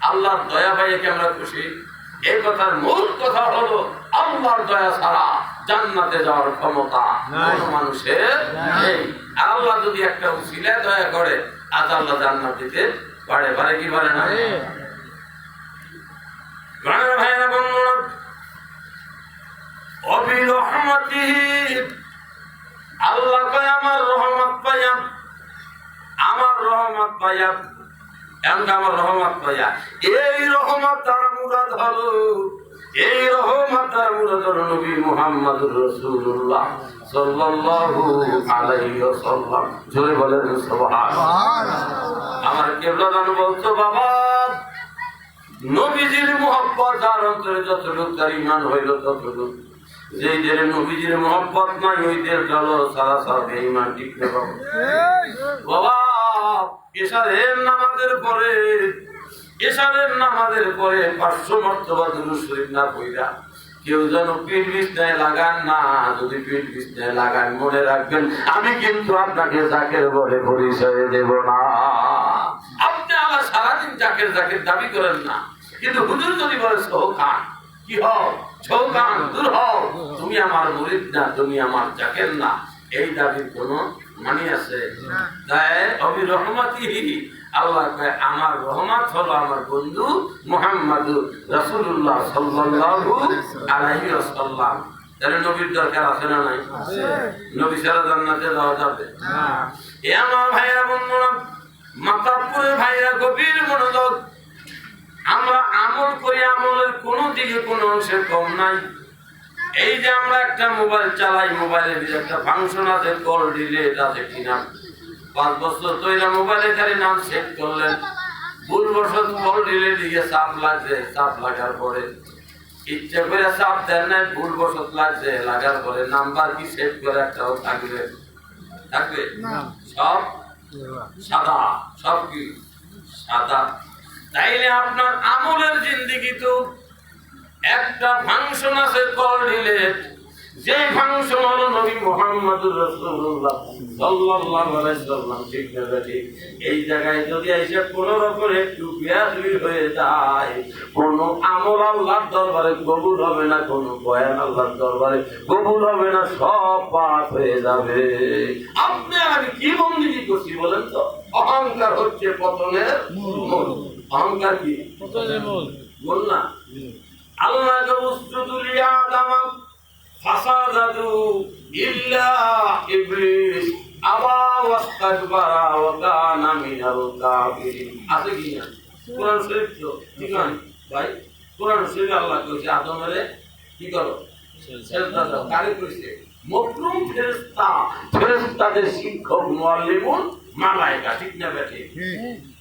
আল্লাহর দয়া ভাইয়া কি আমরা খুশি? এই কথার মূল কথা হলো আল্লাহর দয়া ছাড়া জান্নাতে যাওয়ার ক্ষমতা কোন মানুষের নেই। আর আল্লাহ যদি একটা উসিলায় দয়া করে, আজ আল্লাহ জান্নাত দিতে পারে, পারে কি পারে না? ভাইরা বন্ধুরা, আল্লাহ কয় আমার রহমত পাইয়া, আমার রহমত পাইয়া, এমন আমার রহমত পাইয়া, এই রহমত তারা মুরাদ হলো, এই রহমত তারা মুরাদ হলো নবী মুহাম্মদুর রাসূলুল্লাহ সাল্লাল্লাহু আলাইহি ওয়াসাল্লাম। জোরে বলেন সুবহানাল্লাহ। আমার কিবলাদান বলতো, বাবা নবীজির মুহাব্বত আর অন্তরে যতটুকু তার ঈমান হইল ততটুকু, যেই দের নবীজির মুহাব্বত নাই ওই দের চলো সারা সারা ঈমান টিকতে পাবো। বাবা এশারের নামাজের পরে, এশারের নামাজের পরে 500 মর্তবা দুরূদ শরীফ না পড়া কেউ যেন পিঠ বিছনায় লাগান না। যদি পিঠ বিছনায় লাগান, মনে রাখবেন আমি কিন্তু আপনাকে জাকের বলে পরিচয় দেব না। আপনি আবার সারাদিন জাকের জাকের দাবি করেন না, কিন্তু হুজুর যদি বলে সৌখান, কি হও সৌখান, দূর হও, তুমি আমার মুরিদ না, তুমি আমার জাকের না, এই দাবির কোন মানি আছে? তাই অবি রহমাতিহি, আল্লাহ কয় আমার রহমত হলো আমার বন্ধু মুহাম্মদুর রাসূলুল্লাহ সাল্লাল্লাহু আলাইহি ওয়াসাল্লাম। তাহলে নবীর দরকার আছে না নাই? নবী ছাড়া জান্নাতে যাওয়া যাবে না। এ আমার ভাইরা বন্ধুরা, মাতাপুরের ভাইরা গভীর মনোযোগ। আমরা আমল করি, আমলের কোন দিকে কোন অংশে কম নাই। এই যে আমরা একটা মোবাইল চালাই, মোবাইলের একটা ফাংশন আছে কল ডিলেট আছে কিনা, 5 বছর তো এটা মোবাইলে খালি নাম সেট করলেন, ভুলবশত কল ডিলেট দিয়ে চাপ লাগছে, চাপ লাগার পরে ইচ্ছা করে চাপ দেন নাই, ভুলবশত লাগছে, লাগার পরে নাম্বার কি সেট করে একটাও থাকবে? থাকবে? সব সাদা, সব কি সাদা। তাইলে আপনার আমলের জিন্দেগি তো একটা ফাংশন আছে কল ডিলেট, যে ফাংশন হলো নবী মুহাম্মদুর রাসূলুল্লাহ সাল্লাল্লাহু আলাইহি ওয়াসাল্লাম। ঠিক না ঠিক? এই জায়গায় যদি এসে কোন রকম একটু বেয়াদবি হয়ে যায়, কোন আমল আল্লাহর দরবারে কবুল হবে না, কোন বয়ান আল্লাহর দরবারে কবুল হবে না, সব পাপ হয়ে যাবে। আপনি আমি কি বন্দেগী করছি বলেন তো? অহংকার হচ্ছে পতনের মূল। অহংকার কি পতনের মূল? বল না। আল্লাহ উসজুদু লিআদম ফাসাদাতু ইল্লা ইবলিস আবা ওয়াস্তাকবারা ওয়া কানা মিনাল কাফিরিন। আছে কি না? কোরআন শরীফ তো ঠিক না ভাই? কোরআন শরীফে আল্লাহ কইছে আদমেরে কি করো? সেজদা দাও। কারে কইছে? মকরুম ফেরেশতা, ফেরেশতাদের শিক্ষক মুআল্লিমুন মালায়েকা। ঠিক না বেঠি?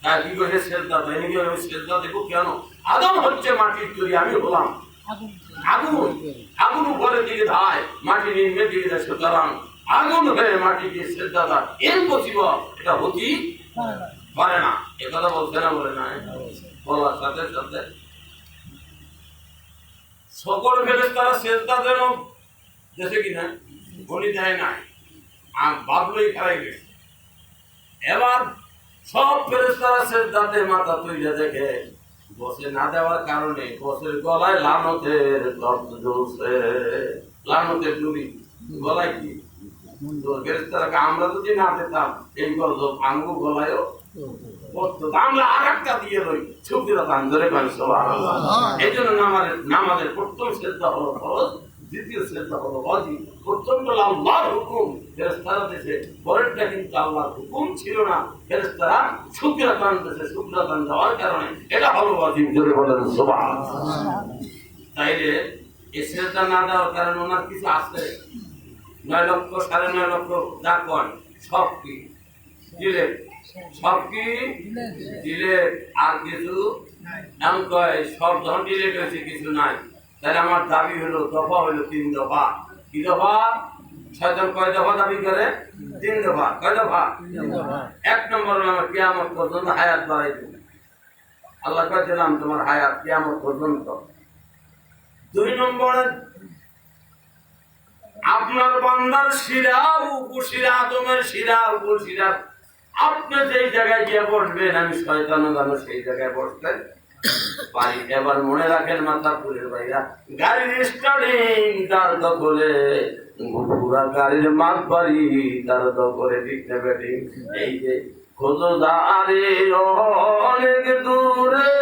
আর কি কইছে? সেজদা দাও। এনে কি আমি সেজদা দেব কেন? আদম হচ্ছে মাটির তৈরি, আমি হলাম আগুন। আগুন উপরে দিকে ধায়, মাটি নিম্নে দিকে যায়, সুতরাং আগুন হয়ে মাটি দিয়ে সেজদা দাও ইম্পসিবল, এটা হতেই পারে না। এ কথা বলতে না বলে না, বলার সাথে সাথে সকল ফেরেশতারা সেজদা দেন দেশে কিনা গণি দেয় নাই, আর বাবলই খারাই গেছে। এবার সব ফেরেশতারা সেজদাতে মাথা তুইলে দেখে বসে না দেওয়ার কারণে বসের গলায় লানতের দর্দ জ্বলছে, লানতের ডুবি গলায় কি ফেরেশতারা আমরা যদি না পেতাম এই গল্প আঙ্গু গলায়ও পড়তো, আমরা আর একটা দিয়ে রই ছুটিরা দান ধরে পাই সবার। এই জন্য নামাজের প্রথম শ্রদ্ধা হলো ফরজ, দ্বিতীয় শ্রদ্ধা হলো ওয়াজিব। প্রথম হলো আল্লাহর হুকুম, ফেরেশতারা দিয়েছে, পরেরটা কিন্তু আল্লাহর হুকুম ছিল না, ফেরেশতারা ছুটিরা দান দিয়েছে, ছুটিরা দান দেওয়ার কারণে এটা হলো ওয়াজিব। জোরে বলেন সুবহানাল্লাহ। তাইলে এই শ্রদ্ধা না দেওয়ার কারণে ওনার কিছু আছে? 9 লক্ষ 9.5 লক্ষ যা কয় সব কি দিলে, সব কি দিলে, আর কিছু এমন কয় সব ধন ডিলেট হয়েছে, কিছু নাই। তাহলে আমার দাবি হলো দফা হলো 3 দফা। কি দফা? শয়তান কয় দফা দাবি করে? 3 দফা। কয় দফা? 1 নম্বর হলো আমার কিয়ামত পর্যন্ত হায়াত বাড়াই দেব। আল্লাহ কয় দিলাম তোমার হায়াত কিয়ামত পর্যন্ত। 2 নম্বরে আপনার বান্দার শিরা উপশিরা, আদমের শিরা উপশিরা, আপনি যেই জায়গায় গিয়ে বসবেন আমি শয়তানও জানো সেই জায়গায় বসতে পারি। এবার মনে রাখেন মাথাপুরের ভাইরা, গাড়ির স্টার্টিং তার দখলে, পুরা গাড়ির মাঠ বাড়ি তার দখলে, ঠিক না বেঠিক? এই যে খোঁজো দাঁড়ে অনেক দূরে,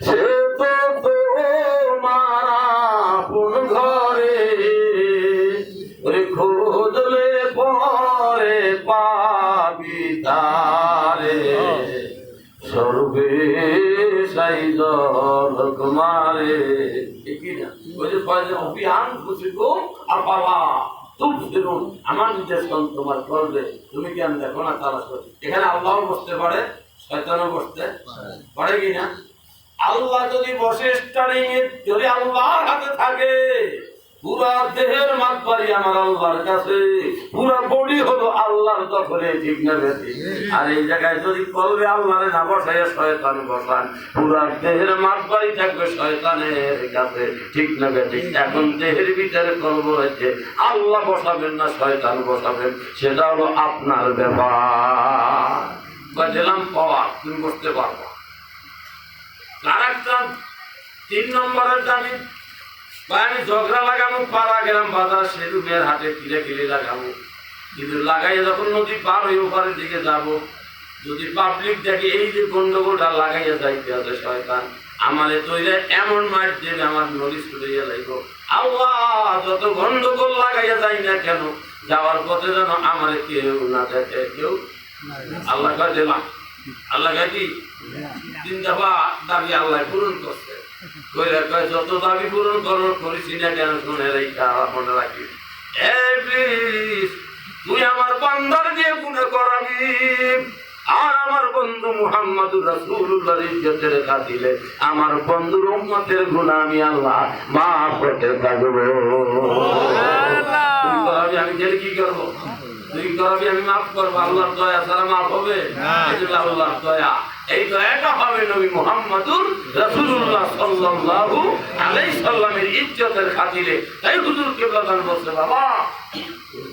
সে তো তোমার আপন ঘরে, খোঁজলে পরে পাবি তারে, সর্বে সাইদ কুমারে। কি না ওই যে অভিয়ান খুশি গো আপালা তুম ফিরুন, আমার নির্দেশন তোমার করবে, তুমি কি আমি দেখো না তারা। এখানে আল্লাহ বসতে পারে, শয়তানও বসতে পারে কি না? আল্লাহ যদি বসে স্টারিং এ, যদি আল্লাহর হাতে থাকে, পুরা দেহের মাতবাড়ি আমার আল্লাহর কাছে, পুরা বডি হলো আল্লাহর দখলে, ঠিক না বেঠিক? আর এই জায়গায় যদি কলবে আল্লাহরে না বসায় শয়তান বসান, পুরা দেহের মাতবাড়ি থাকবে শয়তানের কাছে, ঠিক না বেঠিক? এখন দেহের ভিতরে কলব রয়েছে, আল্লাহ বসাবেন না শয়তান বসাবেন, সেটা হলো আপনার ব্যাপার। দিলাম পাওয়া, তুমি বসতে পারবো। আর একটা 3 নম্বরের দাবি, আমি ঝগড়া লাগামো পাড়া গেলাম বাজার সেতু মেয়ের হাতে কিলে কিলে লাগাবো, কিন্তু লাগাইয়ে যখন নদী পার হয়ে ওপারের দিকে যাব, যদি পাবলিক দেখে এই যে গন্ডগোলটা লাগাইয়া যাইতে আছে শয়তান আমারে তৈরি এমন মার দেবে আমার নদী ছুটে যাইব। আল্লাহ যত গন্ডগোল লাগাইয়া যাই না কেন, যাওয়ার পথে যেন আমারে কেউ না দেখে, কেউ। আল্লাহ কয় দিলাম, আল্লাহ কয় কি 3 দফা দাবি আল্লাহ পূরণ করছে। যত দাবি পূরণ করেছি না কেন শুনে মনে রাখি, তুই আমার বান্দার দিয়ে গুনাহ করাবি, আর আমার বন্ধু মুহাম্মদুর রাসূলুল্লাহর ইজ্জতের খাতিরে আমার বন্ধুর উম্মতের গুনাহ আমি আল্লাহ মাফ করতে থাকব। আমি জেলে কি করবো? তুই করবি, আমি মাফ করবো। আল্লাহর দয়া ছাড়া মাফ হবে? আল্লাহর দয়া, এই দয়াটা হবে নবী মুহাম্মদুর রাসূলুল্লাহ সাল্লাল্লাহু আলাইহি সাল্লামের ইজ্জতের খাতিরে। তাই হুজুর কিবলাদান বলছে, বাবা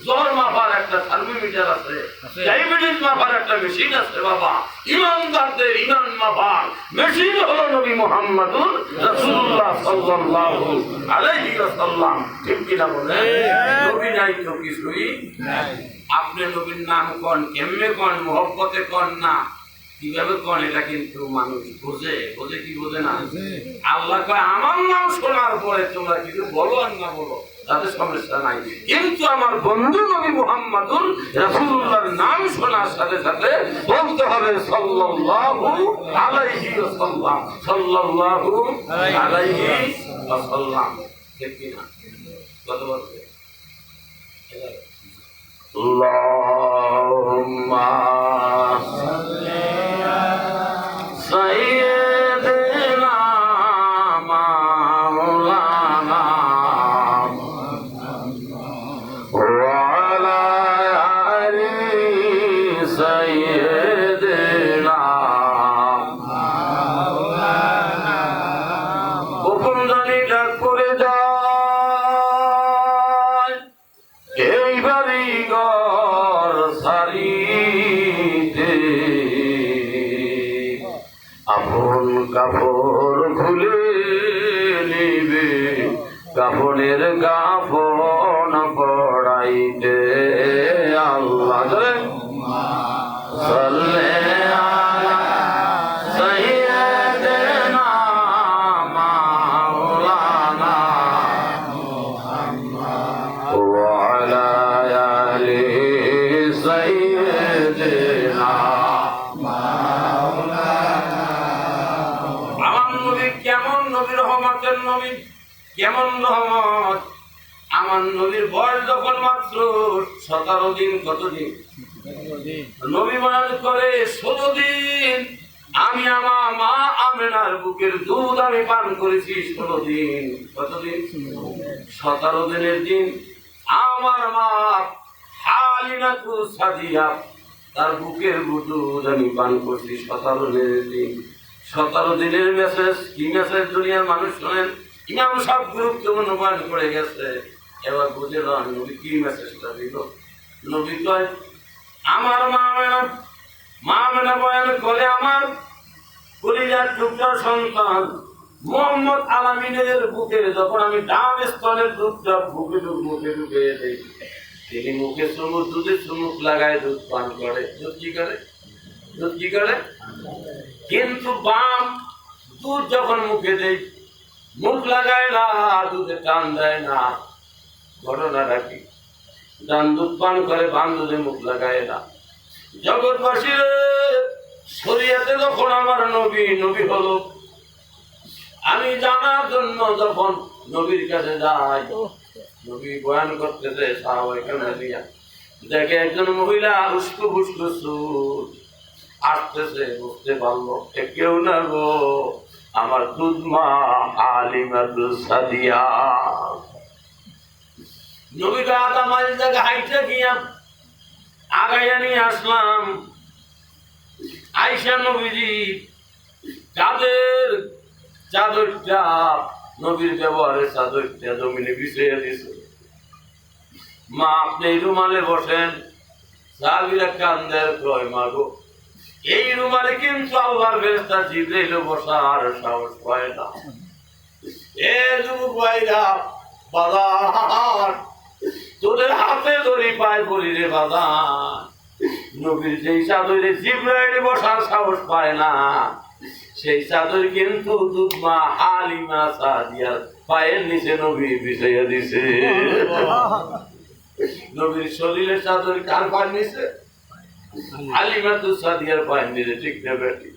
জ্বর মাপার একটা থার্মোমিটার আছে, ডায়াবেটিস মাপার একটা মেশিন আছে বাবা, ইমানদারদের ইমান মাপার মেশিন হলো নবী মুহাম্মদুর রাসূলুল্লাহ সাল্লাল্লাহু আলাইহি ওয়াসাল্লাম। ঠিক কিনা বলে? নবী নাই তো কিছুই নাই। আপনি নবীর নাম কোন, কেমনে কোন, মহব্বতে কোন না, কিভাবে কোন, এটা কিন্তু মানুষ বোঝে। বোঝে কি বোঝে না? আল্লাহ কয় আমার নাম শোনার পরে তোমরা কিছু বলো আর না বলো তাতে সমস্যা নাই, কিন্তু আমার বন্ধু নবী মুহাম্মদুর রাসূলুল্লাহর নাম শোনার সাথে সাথে বলতে হবে সাল্লাল্লাহু আলাইহি ওয়াসাল্লাম, সাল্লাল্লাহু আলাইহি ওয়াসাল্লাম। ঠিক কি না? কত বলতে আল্লাহুম্মা সাল্লি সাইয়্যিদিনা মাওলানা ওয়া আলা আলি সাইয়্যিদিনা মাওলানা। হুকুম জানি ডাক করে যায় এই বাড়ি ঘর সারিতে, আপন কাপড় খুলে নিবে, কাপড়ের কাফন পড়াইতে। আল্লাহ সাল্লে আলা সাইয়্যিদিনা মাওলানা মুহাম্মদ ওয়া আলা আলি সাইয়্যিদিনা মাওলানা। আমার নবী কেমন নবী, রহমতের নবী, কেমন রহমত। আমার নবীর বয়স যখন মাত্র 17 দিন, কতদিন নবী বয়স করে 16 দিন। আমি আমার মা আমেনার বুকের দুধ আমি পান করেছি 16 দিন। কতদিন? 17 দিনের দিন আমার মা হালিমাতু সাদিয়া তার বুকের দুধ আমি পান করছি 17 দিনের দিন। 17 দিনের মেসেজ, কি মেসেজ দুনিয়ার মানুষ শোনেন? ইমাম সব গুরুত্বপূর্ণ বয়ান করে গেছে। এবার বুঝে না নবী কি মেসেজটা দিল। নবী কয় আমার মা মেনা বয়ান করে আমার কলিজার টুকরা সন্তান মোহাম্মদ আলামিনের বুকে যখন আমি ডান স্তনের দুধটা মুখে ঢুকে দেই, তিনি মুখে চুমুক, দুধের চুমুক লাগায় দুধ পান করে। দুধ কি করে? কিন্তু বাম দুধ যখন মুখে দেই, মুখ লাগায় না, দুধে টান দেয় না। ঘটনাটা কি? ডান দুধ পান করে, বাম দুধে মুখ লাগায় না। জগৎবাসীর শরীয়তে যখন আমার নবী হলো, আমি জানার জন্য যখন নবীর কাছে যাই, নবী বয়ান করতেছে, সাহাবায়ে কেরাম দিয়া দেখে একজন মহিলা উস্কো ফুস্কো চুল আসতেছে, বুঝতে পারলো কেউ না গো, আমার দুধ মা হালিমাতু সাদিয়া। নবীকে আদা মাঝ জায়গা হাইটে গিয়া আগাইয়া নিয়ে আসলাম। আয়েশা নবীজি চাদরটা নবীর ব্যবহারের চাদরটা জমিনে বিছিয়ে দিছে। মা আপনি এই রুমালে বসেন। সাহাবীরা কান্দের, কয় মা গো, এই রুমালে কিন্তু আল্লাহর ফেরেশতা জিবরাইল বসার সাহস পায় না। এ যুবক ভাইরা, বাজার তোদের হাতে ধরি পায় বলি রে বাজার, নবীর যেই চাদরে জিবরাইল বসার সাহস পায় না, সেই চাদর কিন্তু দুধ মা হালিমা সাদিয়ার পায়ের নিচে নবী বিছাইয়া দিছে। নবীর শরীরের চাদর কার পায়ের নিচে? হালিমাতু সাদিয়ার পায়ের নিচে। ঠিক না বেটি?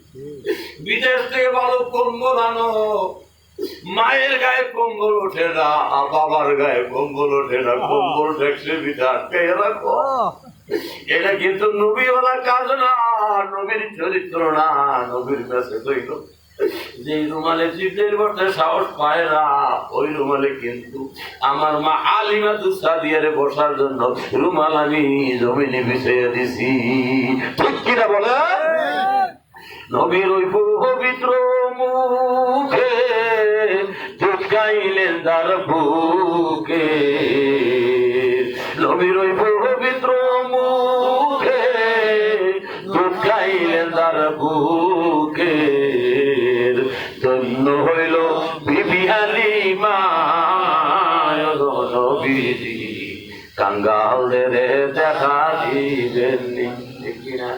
বিদেশ থেকে ভালো কম্বল আনো, মায়ের গায়ে কম্বল ওঠে না, বাবার গায়ে কম্বল ওঠে না, কম্বল ঠেকছে বিধান পেয়ে রাখো। এটা কিন্তু নবীওয়ালা কাজ না, নবীর চরিত্র না, নবীর কাছে হইল যে রুমালে জিবরাইল বসতে সাহস পায় না, ওই রুমালে কিন্তু আমার মা হালিমাতু সাদিয়ারে বসার জন্য রুমাল আমি জমিনে বিছিয়ে দিছি। ঠিক কিনা বলে? নবীর ওই পবিত্র মুখে দুধ গাইলেন তার বুকে, নবীর ওই পবিত্র মুখে দুধ গাইলেন তার বুকে। ধন্য হইল বিবি হালিমা নবীজি কাঙ্গালদের দেখা দিবেননি। ঠিক কিনা?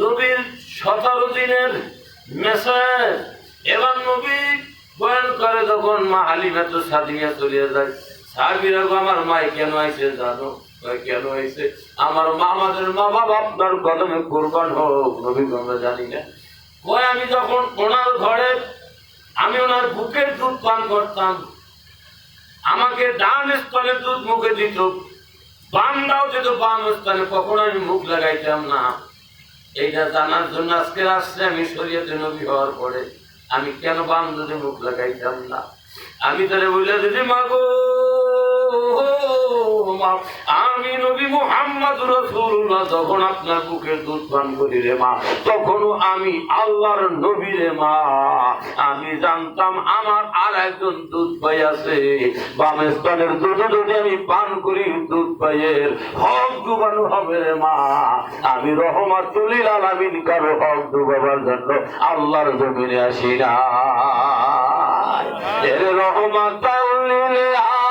নবীর 17 দিনের মেসেজ। এবার নবী বয়ান করে যখন মা হালিমাতু সাদিয়া চলে যায়, সাহাবীরা আমার মাই কেন আইছে জানো? কেন আইছে? আমার মা, আমাদের মা বাবা আপনার কদমে কুরবান হোক। নবী আমরা জানি না। কয় আমি যখন ওনার ঘরে আমি ওনার বুকের দুধ পান করতাম, আমাকে ডান স্তনে দুধ মুখে দিত, বামটাও দিত বাম স্তনে, কখনো আমি মুখ লাগাইতাম না। এইটা জানার জন্য আজকে আসছে আমি শরীয়তে নবী হওয়ার পরে আমি কেন বাম দুধে মুখ লাগাইতাম না। আমি তারে বললে দিদি মা গো, মা, আমি নবী মুহাম্মদ রাসূলুল্লাহ যখন আপনার বুকের দুধ পান করি রে মা, তখনও আমি আল্লাহর নবী রে মা। আমি জানতাম আমার আর একজন দুধ ভাই আছে, বামের স্তনের দুধ যদি আমি পান করি দুধ ভাইয়ের হক ডুবানো হবে রে মা। আমি রহমাতুল লিল আলামিন কারো হক ডুবাবার জন্য আল্লাহর জমিনে আসি না। এর রহমাতুল লিল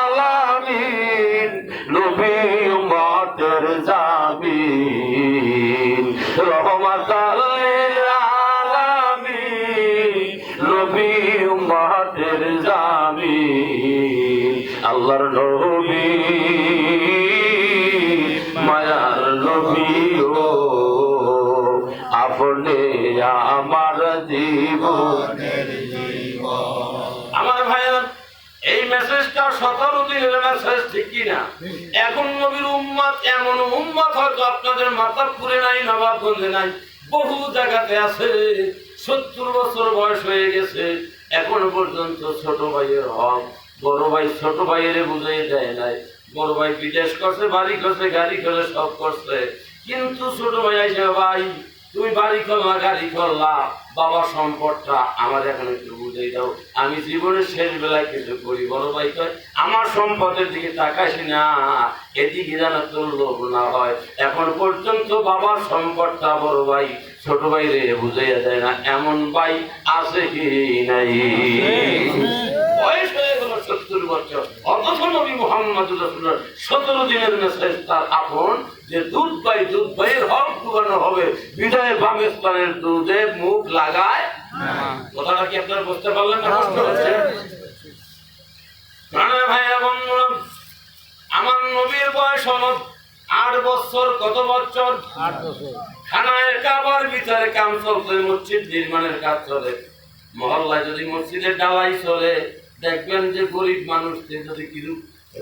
আলামিন নবী উম্মতের জামিন, রহমাতুল লিল আলামিন নবী উম্মতের জামিন, আল্লাহর নবী মায়ার নবী ও আপনি আমার জীবনের জীবন। আমার ভাইয়া, এই মেসেজটা 17 দিনের মেসেজ, ঠিক কিনা? এখন নবীর উম্মত এমন উম্মত হয়তো আপনাদের মাতাবপুরে নাই, নবাবগঞ্জে নাই, বহু জায়গাতে আছে। 70 বছর বয়স হয়ে গেছে, এখনো পর্যন্ত ছোট ভাইয়ের হক বড় ভাই ছোট ভাইয়ের বুঝাই দেয় নাই। বড় ভাই বিদেশ করছে, বাড়ি করছে, গাড়ি করে সব করছে, কিন্তু ছোট ভাই আইসা, ভাই তুমি বাড়ি করলা, গাড়ি করলা, বাবার সম্পদটা আমার এখন একটু বুঝাই দাও, আমি জীবনের শেষ বেলায় কিছু করি। বড় ভাই কয়, আমার সম্পদের দিকে তাকাইছি না, এদিকে যেন তোর লোভ না হয়। এখন পর্যন্ত বাবার সম্পদটা বড় ভাই ছোট ভাই রে বুঝাইয়া দেয় না, এমন ভাই আছে কি নাই? বয়স হয়ে গেল 70 বছর, অথচ নবী মুহাম্মদ রাসূলুল্লাহ 17 দিনের মেসেজ তার আপন যে দুধ ভাইয়ের হক ডুবানো হবে, বিদায় বামের স্তনের দুধে মুখ লাগায়। কথাটা কি আপনারা বুঝতে পারলেন না? কষ্ট হচ্ছে ভাইয়া বন্ধুরা, আমার নবীর বয়স হলো 8 বছর। কত বছর? 8 বছর। খানায় কাবার ভিতরে কাম চলছে, মসজিদ নির্মাণের কাজ চলে। মহল্লায় যদি মসজিদের ডালাই চলে, দেখবেন যে গরিব মানুষদের যদি কিছু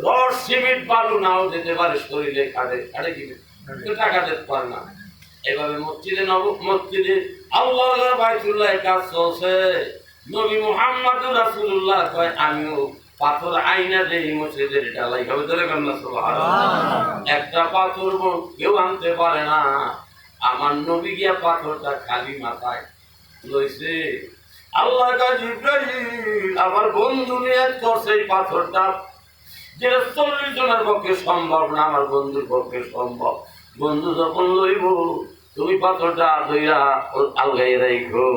রড সিমেন্ট বালু নাও দিতে পারে, শরীরে কাটে কিন্তু টাকা দিতে পারে না। এভাবে মসজিদে আল্লাহর বাইতুল্লাহ কাজ চলছে। নবী মুহাম্মদ রাসূলুল্লাহ কয়, আমিও পাথর আইনা দেই মসজিদের ডালাই হবে, ধরে কেন না? সুবহানাল্লাহ। একটা পাথর কেউ আনতে পারে না, আমার নবী গিয়া পাথরটা খালি মাথায় লইছে। আল্লাহ জিবরাইল আমার বন্ধু নিয়ে করছে এই পাথরটা, যেটা 40 জনের পক্ষে সম্ভব না, আমার বন্ধুর পক্ষে সম্ভব। বন্ধু যখন লইব, তুমি পাথরটা ধইরা আলগাই রাখো।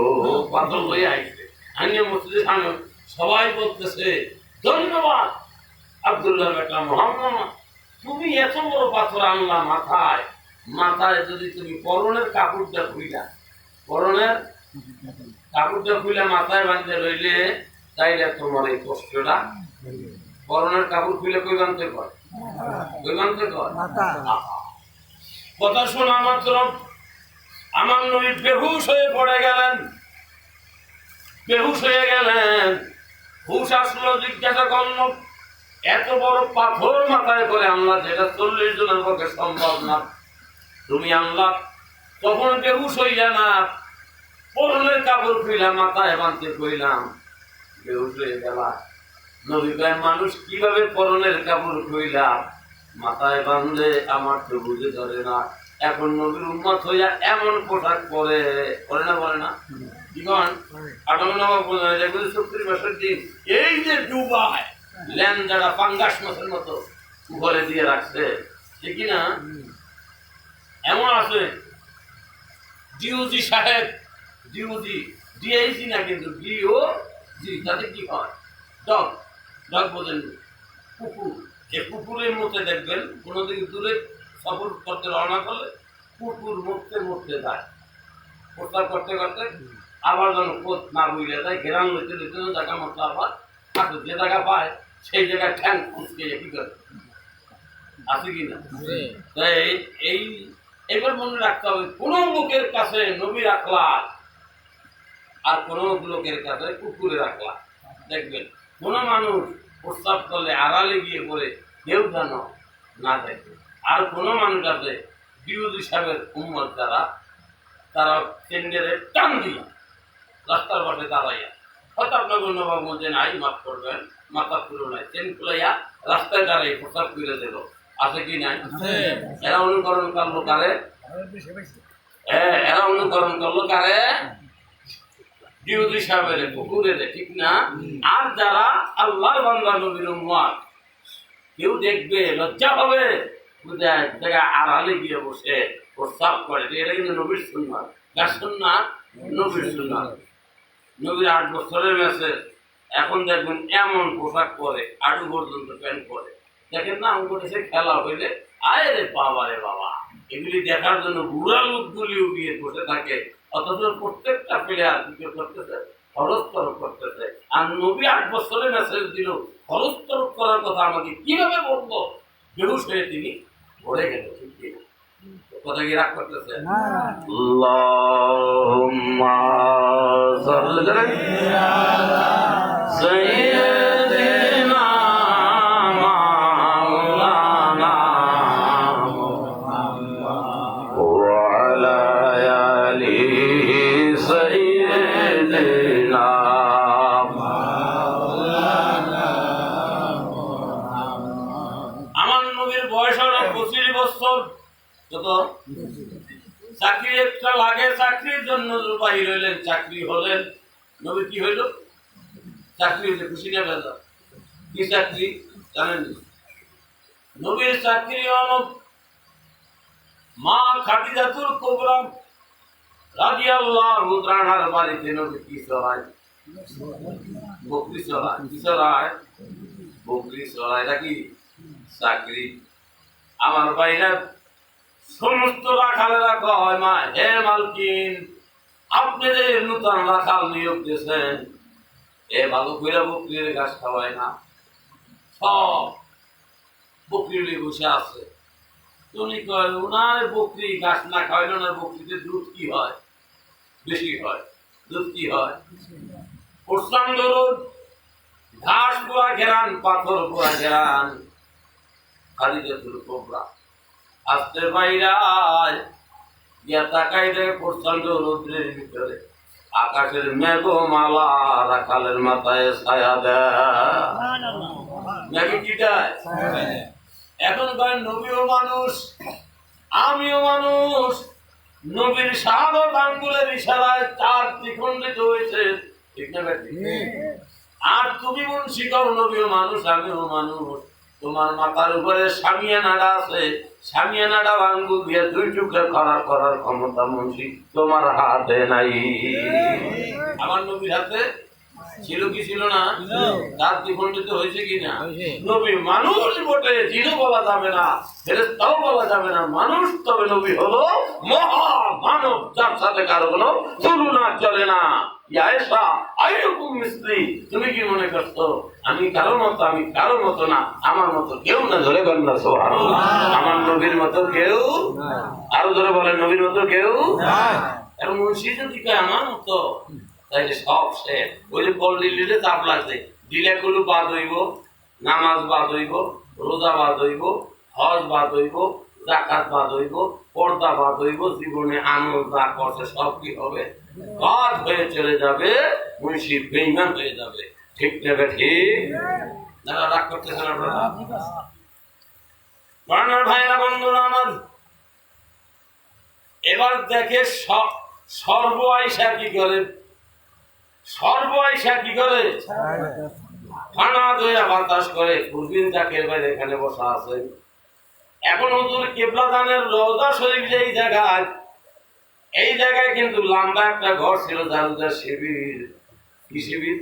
পাথর লই আইছে, আনিয়া মসজিদের সামনে সবাই বলতেছে, ধন্যবাদ আব্দুল্লাহ বেটা মুহাম্মদ, তুমি এত বড় পাথর আনলা মাথায়। মাথায় যদি তুমি পরনের কাপড়টা খুইলা, পরনের কাপড়টা খুলে মাথায় বাঁধতে রইলে, তাইলে তোমার এই কষ্টটা। পরনের কাপড় খুলে কই বাঁধতে কয়? কই বাঁধতে কয়? কথা শোনা মাত্র আমার নবী বেহুশ হয়ে পড়ে গেলেন। বেহুশ হয়ে গেলেন, হুশ আসলো, জিজ্ঞাসা করল, এত বড় পাথর মাথায় করে আনলা, যেটা 40 জনের পক্ষে সম্ভব না, তুমি আনলা। তখন বেহুশ হইয়া না, পরনের কাপড় খুইলা মাথায় বাঁধতে কইলাম, বেহুশ হয়ে গেলা। নবী কয়, মানুষ কিভাবে পরনের কাপড় খুইলা মাথায় বাঁধলে আমার তো বুঝে ধরে না। এখন নবীর উম্মত হইয়া এমন পোশাক পরে না, বলে না? কি কন? 70 বছর দিন এই যে ডুবায় ল্যান্ডারা পাঙ্গাস মাছের মতো উপরে দিয়ে রাখছে, ঠিক না? এমন আছে ডিউজি সাহেব, ডিউজি ডিআইজি না, কিন্তু ডিও জি, তাতে কি হয়? ডগ বোঝেন, কুকুর। যে কুকুরের মধ্যে দেখবেন কোনোদিন দূরে সফর করতে রওনা করলে কুকুর মরতে যায়, প্রস্তাব করতে করতে আবার যেন কোচ না বুঝলে যায়, ঘেরান লইতে লইতে জায়গা মতো আবার হাঁটু যে জায়গা পায় সেই জায়গায় ঠ্যাং কুচকে কি করে, আছে কি না? এইবার মনে রাখতে হবে, কোন লোকের কাছে নবী রাখলা আর কোন লোকের কাছে কুকুরে রাখলা, দেখবেন কোন মানুষ প্রস্তাব করলে আড়ালে গিয়ে করে কেউ যেন না দেখে। আর কোন মানুষ আছে বিরোধী সাহেবের উম্মত যারা, তারা কেন্দ্রে টান দিল রাস্তার পাশে দাঁড়াইয়া, হয়তো আপনার নবাব মধ্যে নাই, মাফ করবেন, মাথা খুলো নাই, চেন খুলাইয়া রাস্তায় দাঁড়াই প্রস্তাব করে দিল, আছে কি নাই? এরা অনুকরণ করলো কারে? এরা অনুকরণ করলো কারে? ইহুদি সাহেবের কুকুরের, ঠিক না? আর যারা আল্লাহর বান্দা নবীর উম্মত, কেউ দেখবে লজ্জা হবে, আড়ালে গিয়ে বসে প্রস্তাব করে, এটা কিন্তু নবীর সুন্নাত। কার সুন্নাত? নবীর সুন্নাত। নবীর 8 বছরের মেসেজ, এখন দেখবেন এমন পোশাক পরে, আটু পর্যন্ত প্যান্ট পরে, দেখেন না আমাকে দেশে খেলা হইলে আয় রে বাবা রে বাবা, এগুলি দেখার জন্য বুড়া লোকগুলি উড়িয়ে বসে থাকে, অথচ প্রত্যেকটা প্লেয়ার কি করতেছে? খরচ তরফ করতেছে। আর নবী 8 বছরের মেসেজ দিল, খরচ তরফ করার কথা আমাকে কিভাবে বলবো? বেহুশ হয়ে তিনি পড়ে গেল, ঠিক কিনা? কথা কি রাগ করতেছে? আল্লাহুম্মা সাল্লি আলা সাইয়্যিদিনা মাওলানা মুহাম্মদ ওয়া আলা আলি সাইয়্যিদিনা মাওলানা মুহাম্মদ। আমার নবীর বয়স হলো 25 বছর। কত? চাকরি একটা লাগে, চাকরির জন্য বাহির হইলেন, চাকরি হলেন। নবী কি হইল? চাকরি হইলে খুশি না বেজা? কি চাকরি জানেন? নবীর চাকরি হলো মা খাদিজাতুল কুবরা রাদিয়াল্লাহু তাআলার বাড়িতে নবী কি চড়ায়? বকরি চড়ায়। কি চড়ায়? বকরি চড়ায়। এটা কি চাকরি? আমার বাইরে সমস্ত রাখালেরা কয়, মা হে মালকিন, আপনি যে নূতন রাখাল নিয়োগ দিয়েছেন, এ ভালো করে বকরির ঘাস খাওয়ায় না, সব বকরি বসে আছে। উনি কয়, ওনার বকরি ঘাস না খাওয়াইলে ওনার বকরিতে দুধ কি হয়? বেশি হয়। দুধ কি হয়? প্রচন্ড রোদ, ঘাস পোয়া ঘেরান, পাথর পোয়া ঘেরান, খাদিজাতুল কুবরা আসতে বাইরায় গিয়া তাকাই দেখে প্রচন্ড রৌদ্রের ভিতরে আকাশের মেঘমালা রাখালের মাথায় ছায়া দেয়। মেঘে কি দেয়? এখন কয় নবীও মানুষ, আমিও মানুষ। নবীর শাহাদত আঙ্গুলের ইশারায় 4 দ্বিখণ্ডিত হয়েছে, ঠিক না বেটি? আর তুমি মুন্সি কর, নবীও মানুষ, আমিও মানুষ। তোমার মাথার উপরে সামিয়ানাটা আছে, সামিয়ানাটা আঙ্গুল দিয়ে 2 টুকরা করার ক্ষমতা মুন্সি তোমার হাতে নাই। আমার নবীর হাতে ছিল কি ছিল না? তার দ্বিখণ্ডিত হয়েছে কিনা? নবী মানুষ বটে, জিনও বলা যাবে না, ফেরেশতাও বলা যাবে না, মানুষ। তবে নবী হলো মহা মানব, যার সাথে কারো কোনো তুলনা চলে না। আয়েশা আইয়ুকুম মিসলি, তুমি কি মনে করছো আমি কারো মতো? আমি কারো মতো না, আমার মতো কেউ না। ধরে বলেন না সুবহানাল্লাহ। আমার নবীর মতো কেউ, আরো ধরে বলেন নবীর মতো কেউ। আর মুন্সি যদি কয় আমার মতো, তাইলে সব শেষ। ওই যে পল্লী দিলে চাপ লাগছে, দিলে গুলো বাদ হইব, নামাজ বাদ হইব, রোজা বাদ হইব, হজ বাদ হইব, যাকাত বাদ হইব, পর্দা বাদ হইব, জীবনে আমল যা করছে সব কি হবে? বাদ হয়ে চলে যাবে, মুন্সি বেঈমান হয়ে যাবে। ঠিক নেবে? ঠিক না? রাগ করতেছেন আপনারা? প্রাণের ভাইরা, বন্ধুরা আমার, এবার দেখে সর্ব আইসা কি করে? সর্ব আইসা কি করে? খানা দইয়া বাতাস করে। পূর্বিন চাকের বাইরে এখানে বসা আছে। এখন হুজুর কিবলাদানের রওজা শরীফ যেই জায়গায়, এই জায়গায় কিন্তু লম্বা একটা ঘর ছিল, জারুদার শিবির। কি শিবির?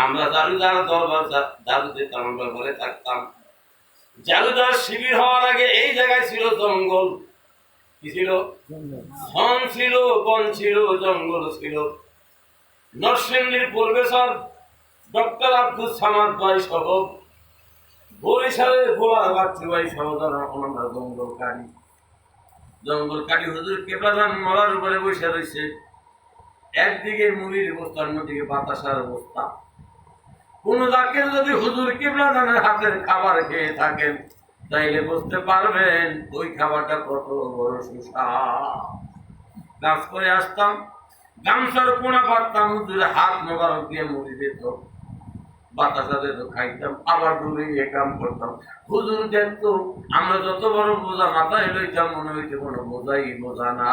আমরা জারুদার দরবার জারু দিতাম, আমরা ঘরে থাকতাম। জারুদার শিবির হওয়ার আগে এই জায়গায় ছিল জঙ্গল। কি ছিল? বন ছিল, বন ছিল, জঙ্গল ছিল। নরসিংদীর প্রফেসর ডক্টর আব্দুল সামাদ ভাই সহ, বরিশালের গোলার বাচ্চু ভাই সহ আমরা জঙ্গল কাটি হুজুর কেবলাদান মলার উপরে বসে রয়েছে। একদিকে মুড়ির অবস্থা, অন্যদিকে বাতাসার অবস্থা। কোন জাকের যদি হুজুর কেবলাদানের হাতের খাবার খেয়ে থাকেন, তাইলে বুঝতে পারবেন ওই খাবারটা কত বড় সুস্বাদ। কাজ করে আসতাম, গামছার কোনা পারতাম, হুজুরে হাত মোবারক দিয়ে মুড়ি দিত। বাতাসাতে তো খাইতাম, আবার দূরে গিয়ে কাম করতাম। হুজুর দেখতো আমরা যত বড় বোঝা মাথায় লইতাম, মনে হইতে কোনো বোঝাই বোঝা না।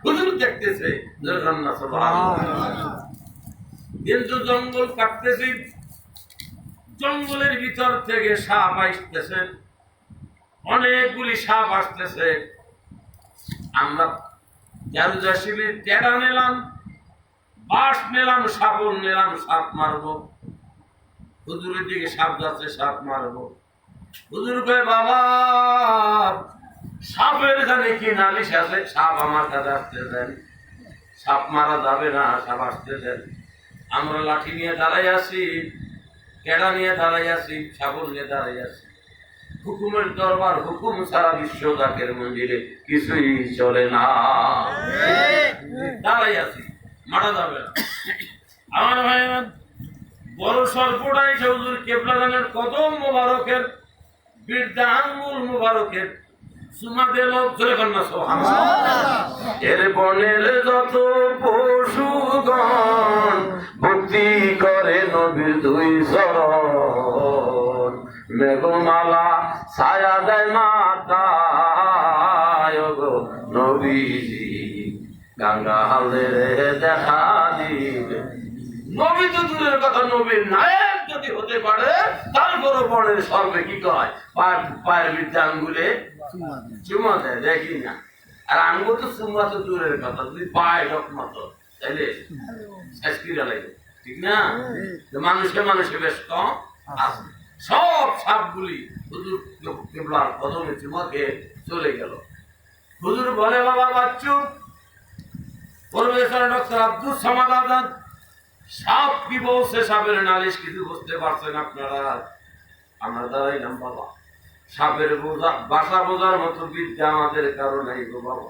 হুজুর দেখতেছে কিন্তু জঙ্গল কাটতেছি, জঙ্গলের ভিতর থেকে সাপ আসতেছে, অনেকগুলি সাপ আসতেছে। আমরা জারুজাশিলি টেড়া নিলাম, বাঁশ নিলাম, শাবল নিলাম, সাপ মারবো। হুজুরের দিকে সাপ যাচ্ছে, সাপ মারবো। হুজুর কয় বাবা সাপের জানে কি নালিশ আছে, সাপ আমার কাছে আসতে দেন, সাপ মারা যাবে না, সাপ আসতে দেন। আমরা লাঠি নিয়ে দাঁড়াই আছি, কেডা নিয়ে দাঁড়াই আছি, শাবল নিয়ে দাঁড়াই আছি। হুকুমের দরবার, হুকুম সারা বিশ্ব জাকের মন্দিরে কিছুই চলে না। দাঁড়াই আছি, মারা যাবে না। আমার ভাই বড় সর্বটাই হুজুর কেবলাদানের কদম মোবারকের, বৃদ্ধা আঙ্গুল মোবারকের সুমা দিল। এর বনের যত পশুগণ ভক্তি করে নবীর দুই চরণ, মেঘমালা ছায়া দেয় মাতায় গো নবীজি, গঙ্গা হালে দেখা দিবে। নবী তো দূরের কথা, নবীর নায়ক যদি হতে পারে, তারপরও বনের সর্বে কি কয়, পায়ের বৃদ্ধা আঙ্গুলে চুমা দেয়, দেখি না। আর আঙ্গুল তো চুমা তো দূরের কথা, যদি পায় ডকমাতো তাইলে লাগে, ঠিক না? মানুষে মানুষে বেশ কম আছে। সব সাপগুলি হুজুর কেবলার কদমে চুমাকে চলে গেল। হুজুর বলে বাবা বাচ্চু, প্রফেসর ডক্টর আব্দুল সামাদ আজাদ, সাপ কি বলছে, সাপের নালিশ কিছু বুঝতে পারছেন আপনারা? আমরা দাঁড়াইলাম বাবা, সাপের বোঝা বাসা বোঝার মতো বিদ্যা আমাদের কারো নাই গো বাবা।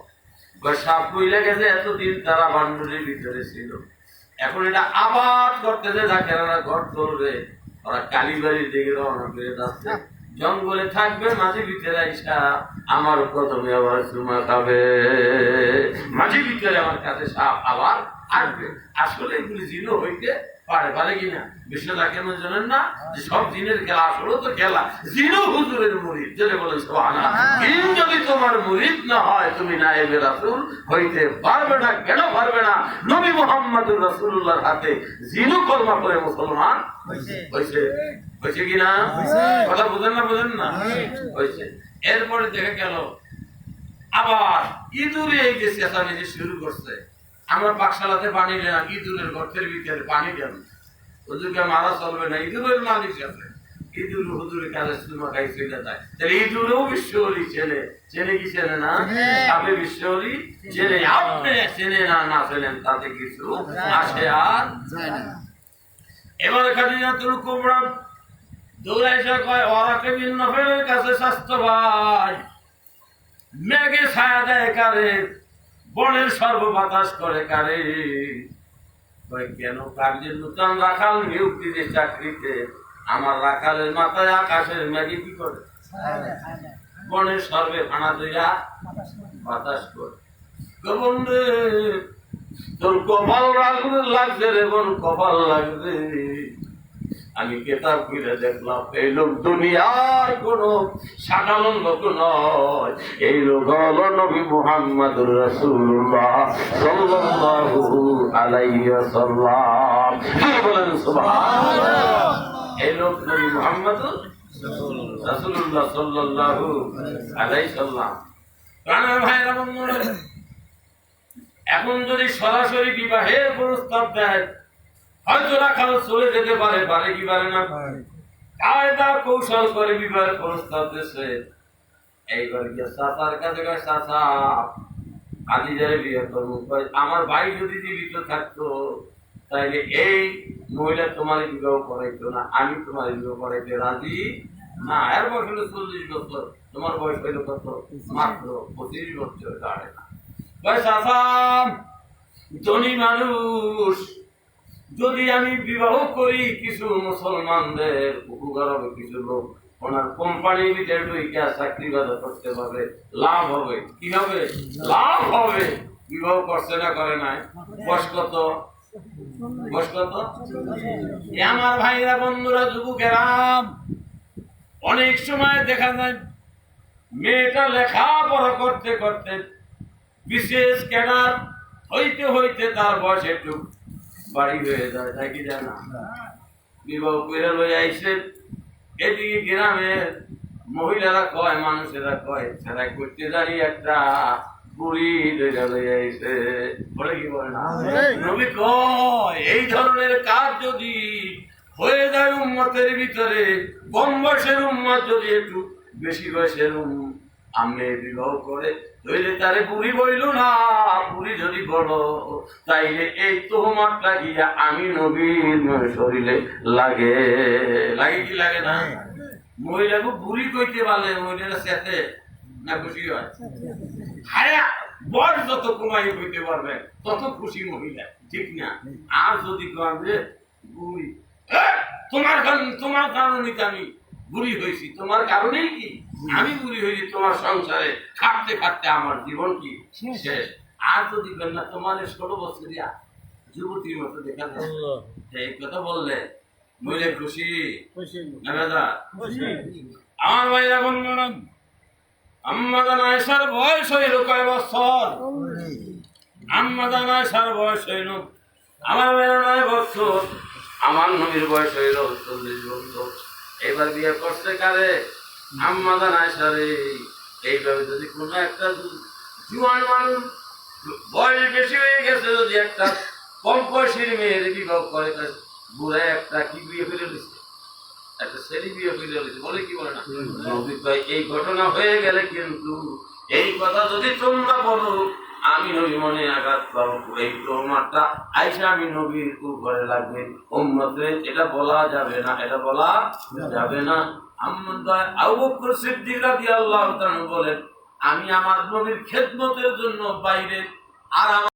সাপ বইলে গেছে, এতদিন তারা বান্ডুরের ভিতরে ছিল, এখন এটা আবাদ করতেছে, যাকে ঘর ধরবে ওরা কালীবাড়ির দিকে রওনা করে যাচ্ছে। জঙ্গলে থাকবে, মাঝে ভিতরে আইসা আমার প্রথমে আবার চুমা খাবে, মাঝে ভিতরে আমার কাছে সাপ আবার আসবে। আসলে এগুলি জিন হইতে পারে, পারে কিনা? বিশ্বটা কেন জানেন না যে সব জিনের খেলা আসলে তো খেলা। জিনও হুজুরের মুরিদ, যেটা বলেন সুবহানাল্লাহ। জিন যদি তোমার মুরিদ না হয়, তুমি নায়েবে রাসূল হইতে পারবে না। কেন পারবে না? নবী মুহাম্মদুর রাসূলুল্লাহর হাতে জিনও কলমা করে মুসলমান হইছে। হইছে কিনা? কথা বুঝেন না, বুঝেন না? হইছে। এরপরে দেখা গেল আবার ইঁদুরে এই যে চেঁচামেচি শুরু করছে। আমরা পাকশালাতে পানি দিলাম, ইঁদুরের গর্তের ভিতরে পানি দিলাম। হুজুরকে মারা চলবে না, ইঁদুরের মালিক আছে। ইঁদুর হুজুরের কাছে চুমা খাই চলে যায়। তাহলে ইঁদুরেও বিশ্বহরি চেনে, চেনে কি চেনে না? আপনি বিশ্বহরি চেনে, আপনি চেনে না, না চেনেন তাতে কিছু আসে আর যায় না। এবার খাদিজাতুল কুবরা দৌড়াইছে, কয় ওরাকে ভিন্ন ফেরের কাছে স্বাস্থ্য ভাই, মেঘে ছায়া দেয় কারে, বনের সর্ব বাতাস করে কারে। কেন? কার্যের নূতন রাখাল নিয়োগ দিতে চাকরিতে, আমার রাখালের মাথায় আকাশের মেঘে কি করে? বনের সর্বে ফানা দইয়া বাতাস করে। বন্ধু তোর কপাল লাগছে রে বোন, কপাল লাগছে। আমি কেতাব ঘুরে দেখলাম, এই লোক দুনিয়ার কোন সাধারণ লোক নয়, এই লোক হলো নবী মুহাম্মদুর রাসূলুল্লাহ সাল্লাল্লাহু আলাইহি ওয়াসাল্লাম। কি বলেন সুবহানাল্লাহ? এই লোক নবী মুহাম্মদুর রাসূলুল্লাহ সাল্লাল্লাহু আলাইহি ওয়াসাল্লাম। প্রাণের ভাইরা বন্ধুরা, এখন যদি সরাসরি বিবাহের প্রস্তাব দেয়, হয়তো রাখাল চলে যেতে পারে, পারে কি পারে না? কায়দা কৌশল করে বিবাহের প্রস্তাব দিচ্ছে। এইবার গিয়ে চাচার কাছে কয়, চাচা আমি যারা বিয়ে করবো, আমার ভাই যদি জীবিত থাকতো তাইলে এই মহিলা তোমার বিবাহ করাইতো না, আমি তোমার বিবাহ করাইতে রাজি না। এর বয়স হলো 40 বছর, তোমার বয়স হইলো কত? মাত্র 25 বছর। দাঁড়ে না ভাই, চাচা ধনী মানুষ, যদি আমি বিবাহ করি কিছু মুসলমানদের উপকার হবে, কিছু লোক ওনার কোম্পানির ভিতরে ঢুকে চাকরি বাজার করতে পারবে, লাভ হবে। কি হবে? লাভ হবে। বিবাহ করছে না করে নাই? বয়স কত? বয়স কত? এ আমার ভাইরা, বন্ধুরা, যুবকেরা, অনেক সময় দেখা যায় মেয়েটা লেখাপড়া করতে করতে বিশেষ ক্যাডার হইতে হইতে তার বয়স একটু বাড়ি হয়ে যায়, তাই কি জানা? বিবাহ করে লই আইসে, এদিকে গ্রামের মহিলারা কয়, মানুষেরা কয়, ছেড়া করতে দাঁড়িয়ে একটা বুড়ি লই আইসে, বলে কি বলে না? নবী কয় এই ধরনের কাজ যদি হয়ে যায় উম্মতের ভিতরে, কম বয়সের উম্মত যদি একটু বেশি বয়সের আমি বিবাহ করে ধরলে তারে বুড়ি বইল না, বুড়ি যদি বলো তাইলে এই তোহমারটা গিয়া আমি নবীর শরীরে লাগে, লাগে কি লাগে না? মহিলাকে বুড়ি কইতে পারলে মহিলারা সাথে না খুশি হয়? হায়া বয়স যত কমাই হইতে পারবে তত খুশি মহিলা, ঠিক না? আর যদি করবে বুড়ি, তোমার কারণে আমি বুড়ি হয়েছি, তোমার কারণেই কি আমি বুড়ি হয়েছি, তোমার সংসারে খাটতে খাটতে আমার জীবন কি শেষ। আর যদি না তোমার 16 বছরিয়া যুবতীর মতো দেখা যায়, এই কথা বললে মহিলা খুশি না দাদা? আমার ভাইরা, বন্ধুরা, আম্মাদান আয়েশার বয়স হইল কয় বছর? আম্মাদান আয়েশার বয়স হইল আমার ভাইরা 9 বছর, আমার নবীর বয়স হইল 40 বছর। এবার বিয়ে করতে কারে? আম্মাদান আয়েশারে। এইভাবে যদি কোনো একটা জুয়ান মানুষ বয়স বেশি হয়ে গেছে, যদি একটা কম বয়সের মেয়ের বিবাহ করে, বুড়া একটা কি বিয়ে ফেলে দিচ্ছে, একটা ছেলে বিয়ে ফেলে দিচ্ছে, বলে কি বলে না? নবী কয় এই ঘটনা হয়ে গেলে কিন্তু এই কথা যদি তোমরা বলো, আমি নবী মনে আঘাত পাবো, এই তোমারটা আইসা আমি নবীর উপরে লাগবে, উম্মতে এটা বলা যাবে না, এটা বলা যাবে না। আবু বকর সিদ্দিক রাদিয়াল্লাহু তাআলা বলেন, আমি আমার নবীর খেদমতের জন্য বাইরে আর